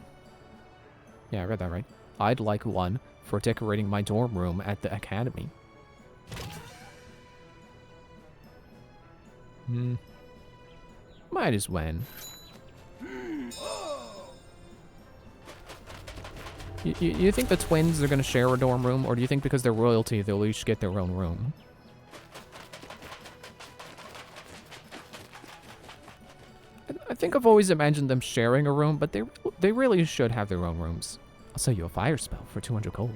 Yeah, I read that right. I'd like one for decorating my dorm room at the academy. Might as well. You think the twins are going to share a dorm room, or do you think because they're royalty they'll each get their own room? I think I've always imagined them sharing a room, but they really should have their own rooms. I'll sell you a fire spell for 200 gold.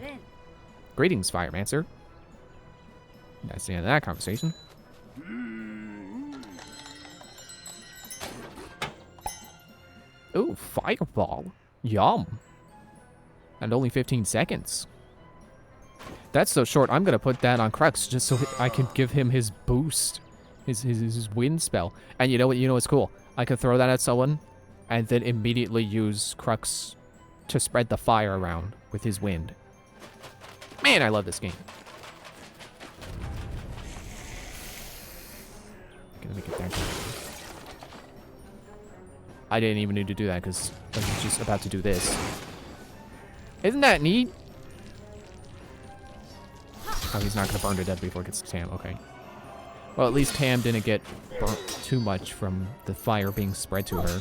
Greetings, Firemancer. That's the end of that conversation. Ooh, fireball. Yum. And only 15 seconds. That's so short, I'm gonna put that on Crux just so I can give him his boost. His wind spell. And you know what? You know what's cool? I could throw that at someone and then immediately use Crux to spread the fire around with his wind. Man, I love this game. Okay, let me get that going. I didn't even need to do that because I was just about to do this. Isn't that neat? Oh, he's not going to burn to death before it gets to Tam. Okay. Well, at least Tam didn't get burnt too much from the fire being spread to her.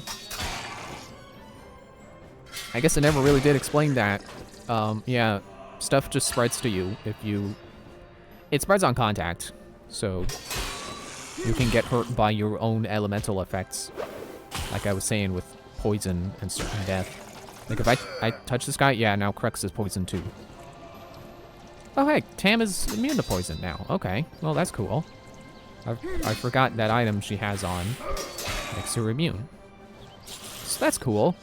I guess I never really did explain that. Yeah, stuff just spreads to you if you... It spreads on contact, so you can get hurt by your own elemental effects. Like I was saying with poison and certain death. Like if I touch this guy, yeah, now Crux is poisoned too. Oh hey, Tam is immune to poison now. Okay, well that's cool. I forgot that item she has on makes her immune. So that's cool.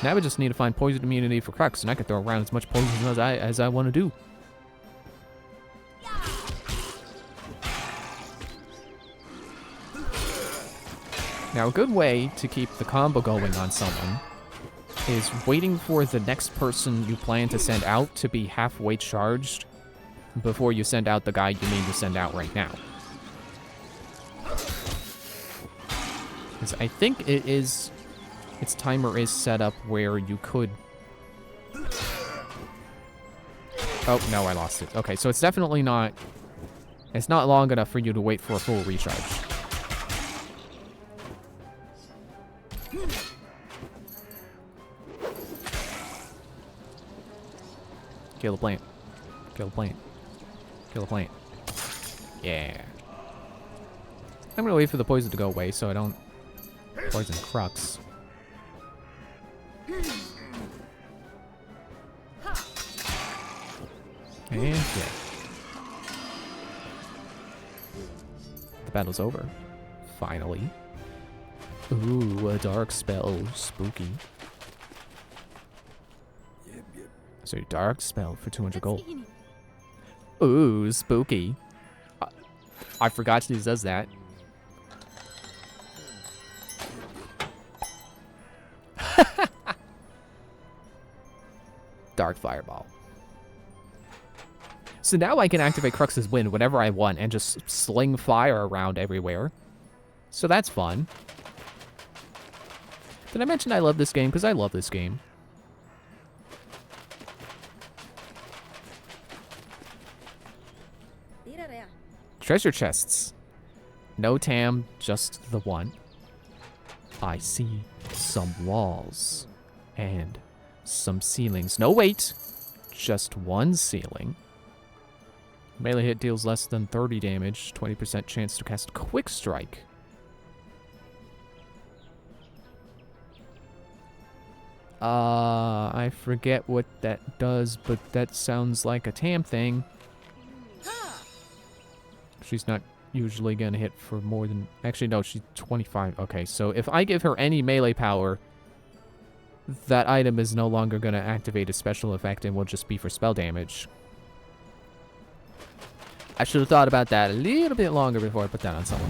Now we just need to find poison immunity for Crux, and I can throw around as much poison as I want to do. Now, a good way to keep the combo going on someone is waiting for the next person you plan to send out to be halfway charged before you send out the guy you mean to send out right now. Because I think its timer is set up where you could... Oh, no, I lost it. Okay, so it's definitely not... It's not long enough for you to wait for a full recharge. Kill the plant. Kill the plant. Kill the plant. Yeah. I'm gonna wait for the poison to go away so I don't poison Crux. And yeah. The battle's over. Finally. Ooh, a dark spell. Spooky. So dark spell for 200 gold. Ooh, spooky. I forgot she does that. Dark Fireball. So now I can activate Crux's Wind whenever I want and just sling fire around everywhere. So that's fun. Did I mention I love this game? Because I love this game. Treasure chests. No Tam, just the one. I see some walls and some ceilings. No, wait. Just one ceiling. Melee hit deals less than 30 damage. 20% chance to cast Quick Strike. I forget what that does, but that sounds like a Tam thing. She's not usually gonna hit for more than... Actually, no, she's 25. Okay, so if I give her any melee power, that item is no longer gonna activate a special effect and will just be for spell damage. I should have thought about that a little bit longer before I put that on someone.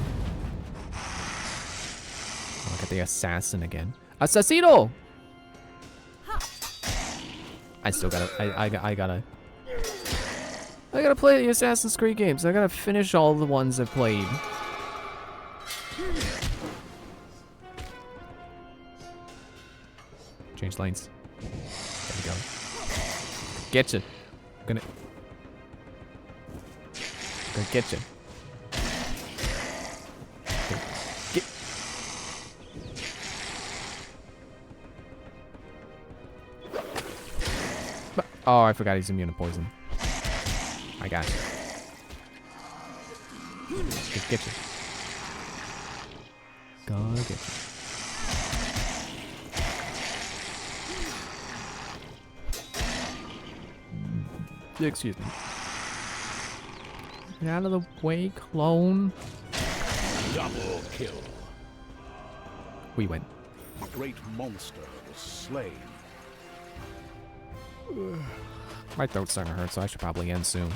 Look at the assassin again. Assassino! I still gotta... I gotta play the Assassin's Creed games. I gotta finish all the ones I've played. Change lanes. There we go. Get you. Gonna get you. Get. Oh, I forgot he's immune to poison. I got you. Get you. Gotta get you. Excuse me. Get out of the way, clone. Double kill. We win. The great monster was slain. My throat's starting to hurt, so I should probably end soon.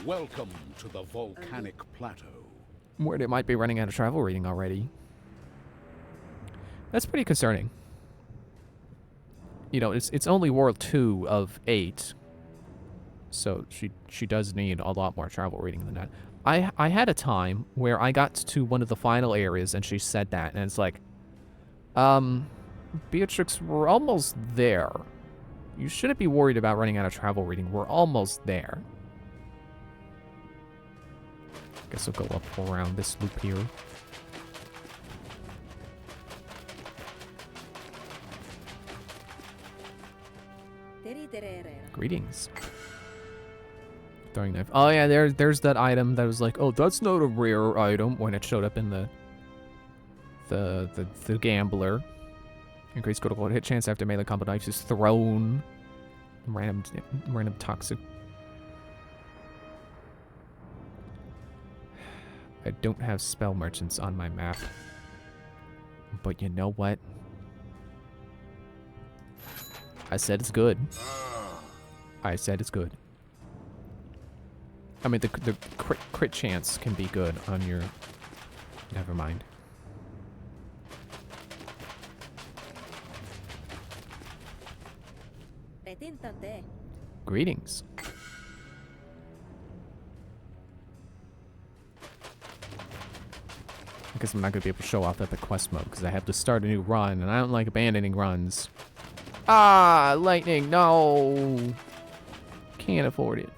Welcome to the volcanic plateau. Worried it might be running out of travel reading already. That's pretty concerning. You know, it's only World 2 of 8. So she does need a lot more travel reading than that. I had a time where I got to one of the final areas and she said that, and it's like, Beatrix, we're almost there. You shouldn't be worried about running out of travel reading. We're almost there. Guess we'll go up around this loop here. Greetings. Throwing knife. Oh yeah, there's that item that was like, oh, that's not a rare item when it showed up in the gambler. Increased critical hit chance after melee combo knife is thrown. Random toxic. I don't have spell merchants on my map. But you know what? I said it's good. I said it's good. I mean, the crit chance can be good on your... Never mind. Greetings. I guess I'm not going to be able to show off Epic Quest mode because I have to start a new run, and I don't like abandoning runs. Ah, lightning, no. Can't afford it.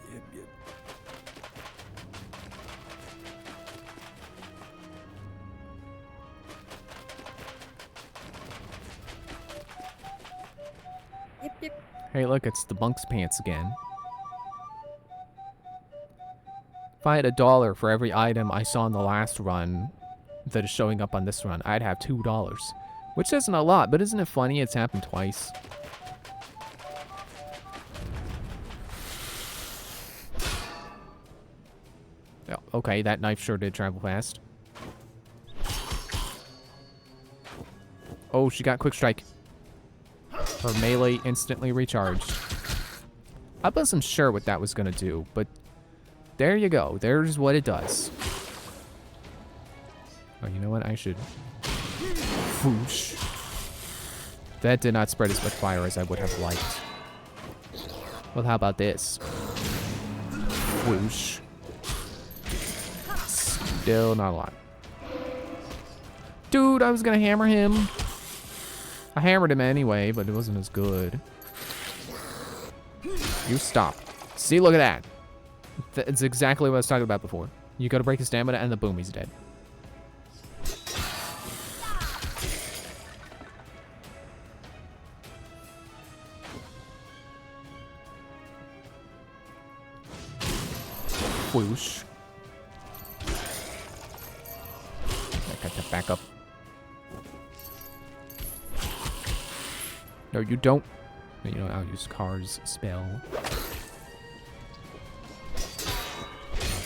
Hey, look, it's the Bunks Pants again. If I had $1 for every item I saw in the last run that is showing up on this run, I'd have $2. Which isn't a lot, but isn't it funny it's happened twice? Oh, okay, that knife sure did travel fast. Oh, she got quick strike. Her melee instantly recharged. I wasn't sure what that was gonna do, but there you go. There's what it does. Oh, you know what? I should... Whoosh. That did not spread as much fire as I would have liked. Well, how about this? Whoosh. Still not a lot. Dude, I was gonna hammer him. I hammered him anyway, but it wasn't as good. You stop. See, look at that. That's exactly what I was talking about before. You gotta break his stamina and the boom, he's dead. Whoosh. I got to back up. No, you don't. You know, I'll use Car's spell.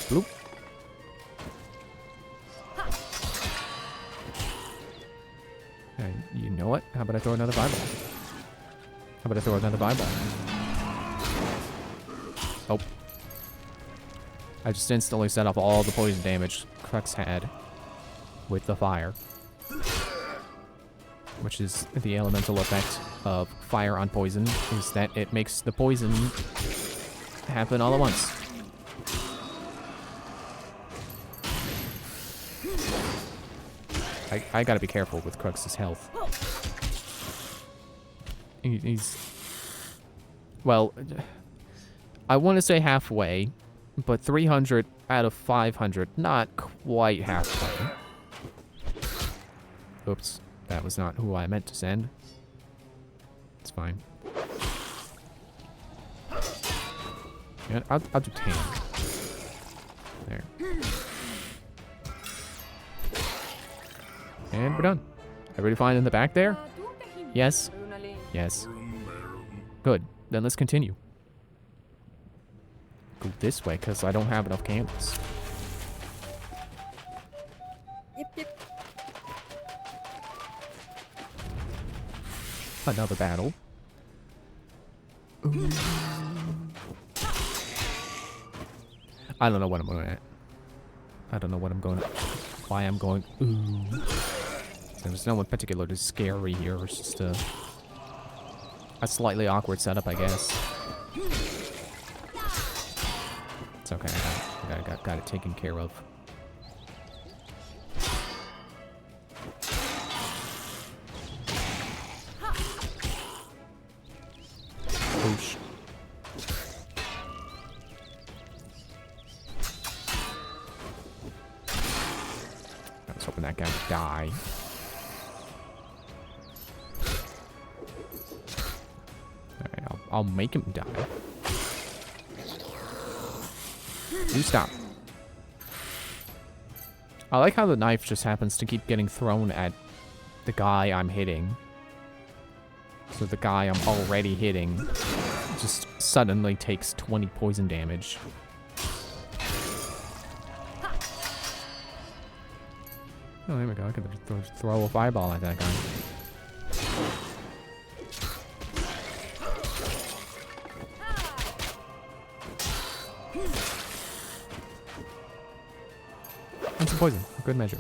Bloop. And you know what? How about I throw another fireball? How about I throw another fireball? Oh. I just instantly set off all the poison damage Crux had with the fire. Which is the elemental effect of fire on poison, is that it makes the poison happen all at once. I gotta be careful with Crux's health. He's... Well, I want to say halfway, but 300 out of 500, not quite halfway. Oops. That was not who I meant to send. It's fine. Yeah, I'll do 10. There. And we're done. Everybody fine in the back there? Yes? Yes. Good. Then let's continue. Go this way, because I don't have enough candles. Yep. Another battle. Ooh. I don't know what I'm going at. I don't know what I'm going at. Why I'm going. Ooh. There's no one particularly scary here. It's just a slightly awkward setup, I guess. It's okay. I got it taken care of. hoping that guy would die. Alright, I'll make him die. You stop. I like how the knife just happens to keep getting thrown at the guy I'm hitting. So the guy I'm already hitting just suddenly takes 20 poison damage. Oh, there we go. I could throw a fireball at that guy. And some poison, for good measure.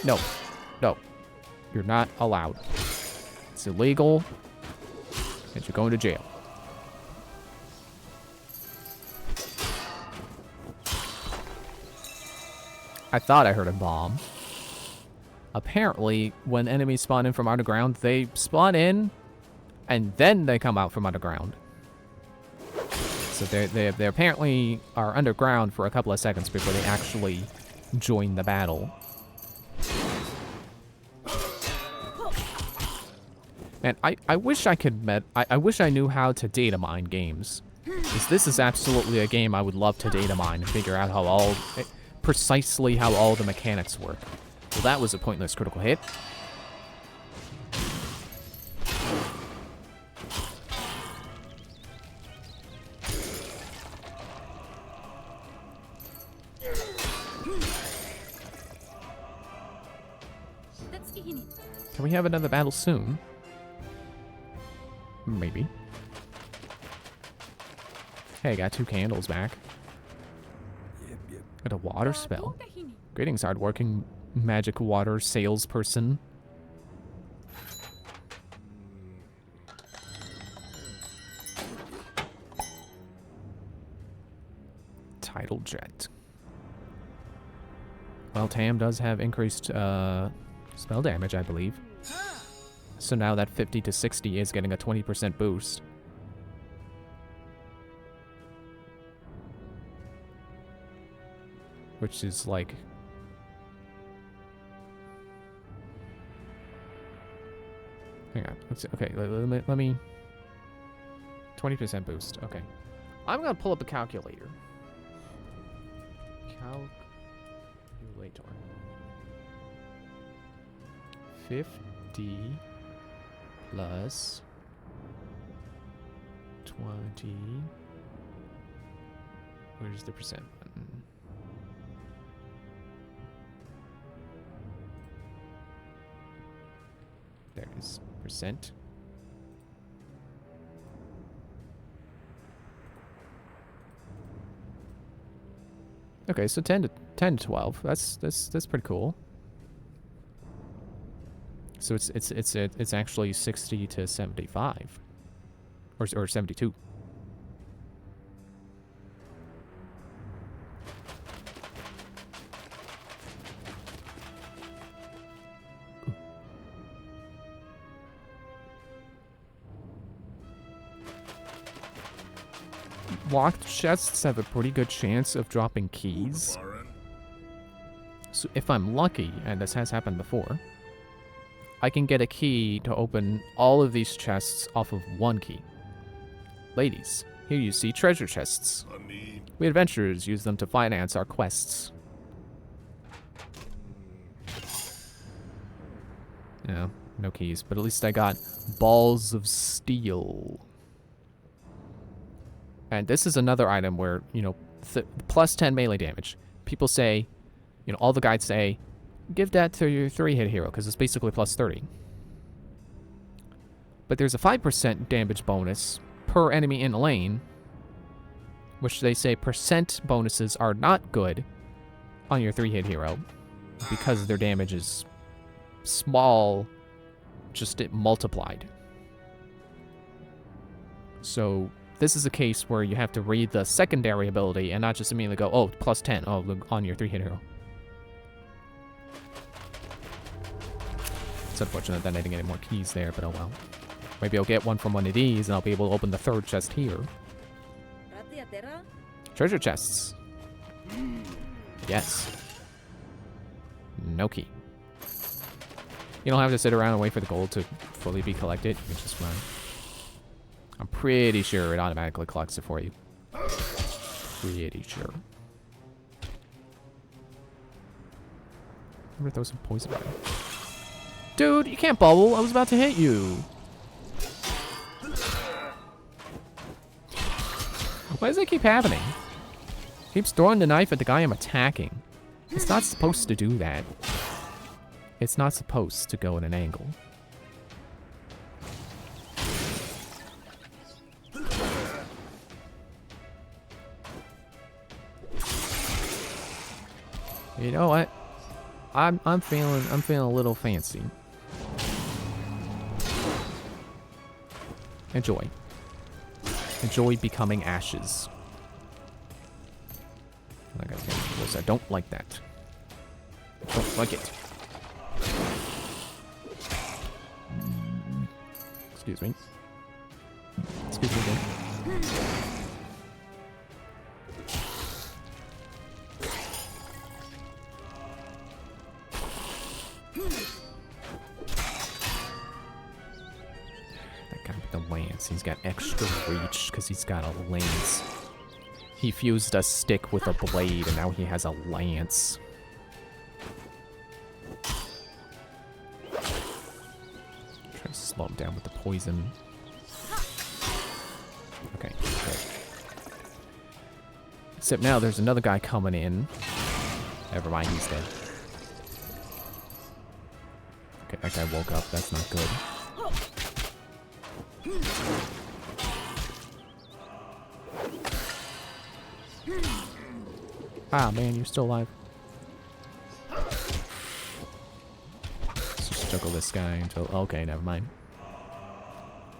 No. No. You're not allowed. It's illegal. And you're going to jail. I thought I heard a bomb. Apparently, when enemies spawn in from underground, they spawn in, and then they come out from underground. So they apparently are underground for a couple of seconds before they actually join the battle. And I wish I could I wish I knew how to data mine games. Because this is absolutely a game I would love to data mine and figure out how precisely how all the mechanics work. Well, that was a pointless critical hit. Can we have another battle soon? Maybe. Hey, got 2 candles back. Got a water spell. Greetings, hardworking magic water salesperson. Tidal jet. Well, Tam does have increased spell damage, I believe. So now that 50 to 60 is getting a 20% boost. Which is like... Hang on. Okay, let me... 20% boost. Okay. I'm gonna pull up a calculator. Calculator. 50 plus 20. Where's the percent button? There it is. Percent. Okay, so 10 to 12. That's pretty cool. So it's actually 60 to 75, or 72. Locked chests have a pretty good chance of dropping keys. So if I'm lucky, and this has happened before, I can get a key to open all of these chests off of one key. Ladies, here you see treasure chests. We adventurers use them to finance our quests. Yeah, no keys, but at least I got balls of steel. And this is another item where, you know, plus 10 melee damage. People say, you know, all the guides say, give that to your 3-hit hero, because it's basically plus 30. But there's a 5% damage bonus per enemy in a lane, which they say percent bonuses are not good on your 3-hit hero, because their damage is small, just it multiplied. So this is a case where you have to read the secondary ability and not just immediately go, oh, plus 10, oh, look, on your 3-hit hero. It's unfortunate that I didn't get any more keys there, but oh well. Maybe I'll get one from one of these and I'll be able to open the 3rd chest here. Treasure chests. Yes. No key. You don't have to sit around and wait for the gold to fully be collected. You can just run. I'm pretty sure it automatically collects it for you. Pretty sure. I'm gonna throw some poison at him. Dude, you can't bubble. I was about to hit you. Why does that keep happening? Keeps throwing the knife at the guy I'm attacking. It's not supposed to do that. It's not supposed to go at an angle. You know what? I'm feeling a little fancy. Enjoy. Enjoy becoming ashes. Like I don't like that. I don't like it. Excuse me. Excuse me again. That guy with the lance, he's got extra reach because he's got a lance. He fused a stick with a blade and now he has a lance. Try to slow him down with the poison. Okay, good. Except now there's another guy coming in. Never mind, he's dead. Okay, that guy woke up. That's not good. Ah, man, you're still alive. Let's just juggle this guy until... Okay, never mind.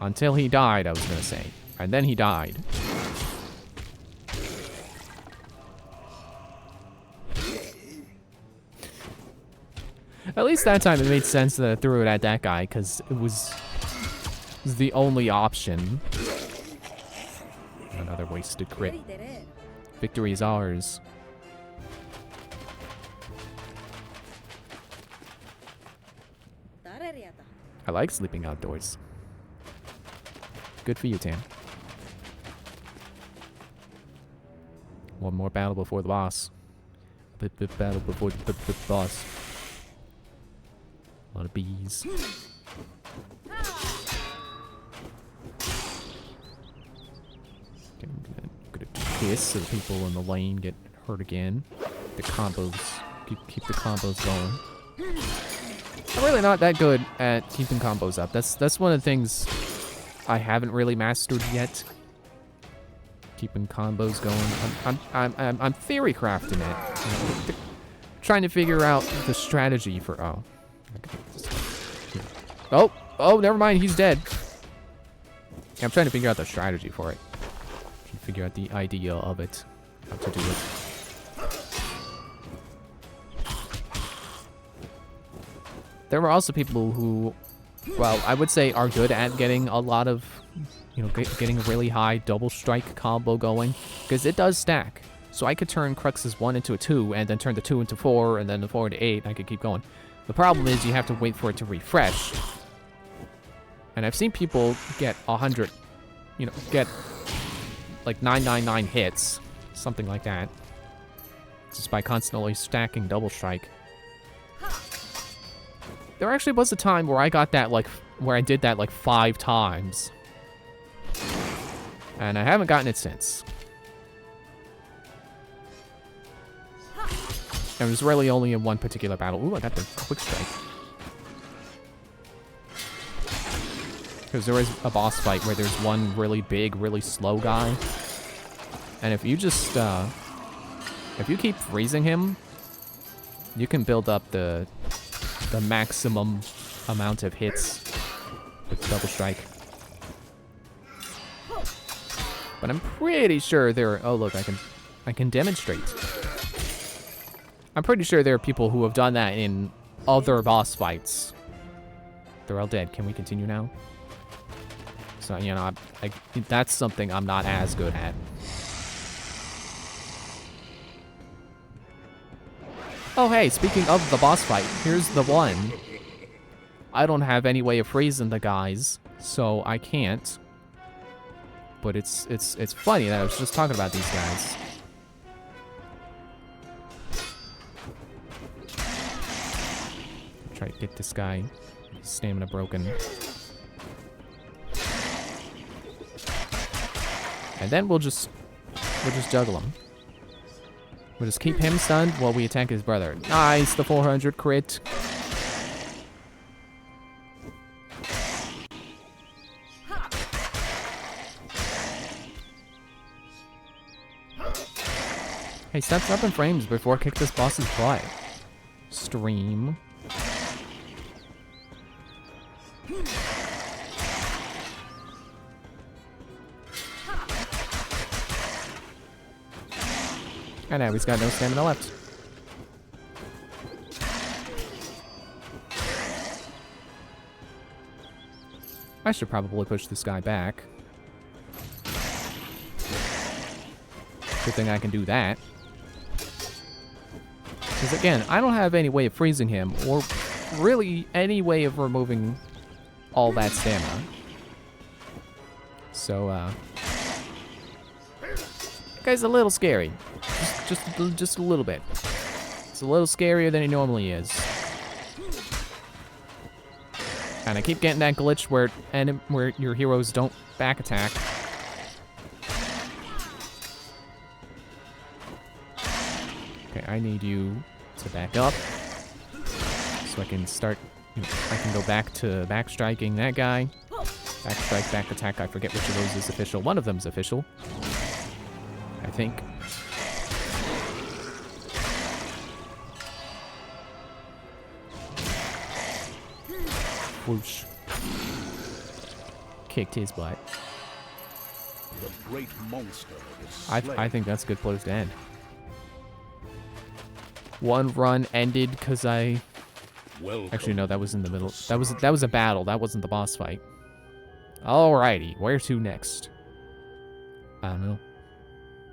Until he died, I was gonna say. And then he died. At least that time it made sense that I threw it at that guy, because it was the only option. Another wasted crit. Victory is ours. I like sleeping outdoors. Good for you, Tam. One more battle before the boss. Battle before the boss. A lot of bees. Gonna kiss so the people in the lane get hurt again. The combos. Keep the combos going. I'm really not that good at keeping combos up. That's one of the things I haven't really mastered yet. Keeping combos going. I'm theory crafting it. You know, trying to figure out the strategy for oh, never mind, he's dead. Yeah, I'm trying to figure out the strategy for it. Trying to figure out the idea of it. How to do it. There were also people who, well, I would say are good at getting a lot of, you know, getting a really high double strike combo going, because it does stack. So I could turn Crux's 1 into a 2, and then turn the 2 into 4, and then the 4 into 8, and I could keep going. The problem is you have to wait for it to refresh. And I've seen people get 100, you know, get like 999 hits, something like that, just by constantly stacking double strike. There actually was a time where I got that, like, where I did that like 5 times. And I haven't gotten it since. And it was really only in one particular battle. Ooh, I got the quick strike. Because there is a boss fight where there's one really big, really slow guy. And if you just, if you keep freezing him, you can build up the maximum amount of hits with double strike. But I'm pretty sure there are, oh look, I can demonstrate. I'm pretty sure there are people who have done that in other boss fights. They're all dead. Can we continue now? So, you know, that's something I'm not as good at. Oh, hey, speaking of the boss fight, here's the one. I don't have any way of freezing the guys, so I can't. But it's funny that I was just talking about these guys. Try to get this guy. His stamina broken. And then we'll just juggle him. We'll just keep him stunned while we attack his brother. Nice, the 400 crit. Hey, step up in frames before I kick this boss's butt. Stream. And now he's got no stamina left. I should probably push this guy back. Good thing I can do that. Because again, I don't have any way of freezing him, or really any way of removing all that stamina. So, guy's a little scary. Just a little bit. It's a little scarier than he normally is. And I keep getting that glitch where your heroes don't back attack. Okay, I need you to back up so I can start. I can go back to back striking that guy. Back strike, back attack. I forget which of those is official. One of them is official, I think. Whoosh. Kicked his butt. The great monster is I think that's a good place to end. One run ended because I... Actually, no, that was in the middle. That was a battle. That wasn't the boss fight. Alrighty, where to next? I don't know.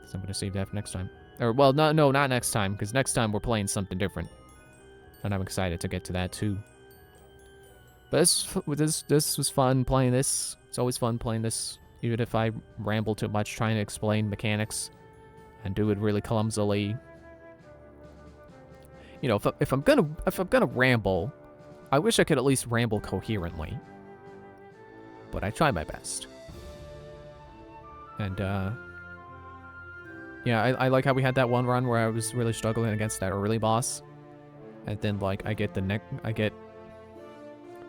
So I'm gonna save that for next time. Or, well, no, not next time, because next time we're playing something different. And I'm excited to get to that, too. But this was fun playing this. It's always fun playing this, even if I ramble too much trying to explain mechanics and do it really clumsily. You know, if I'm gonna ramble, I wish I could at least ramble coherently. But I try my best. And yeah, I like how we had that one run where I was really struggling against that early boss, and then like I get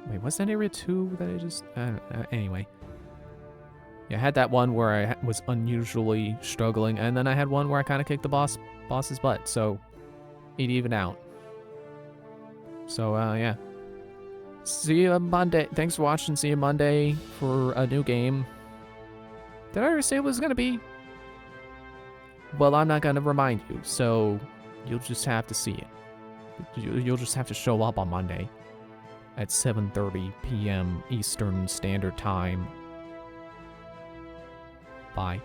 wait, was that area 2 that I just... anyway. Yeah, I had that one where I was unusually struggling, and then I had one where I kind of kicked the boss's butt, so it evened out. So, yeah. See you Monday. Thanks for watching. See you Monday for a new game. Did I ever say it was going to be? Well, I'm not going to remind you, so you'll just have to see it. You'll just have to show up on Monday at 7:30 p.m. Eastern Standard Time. Bye.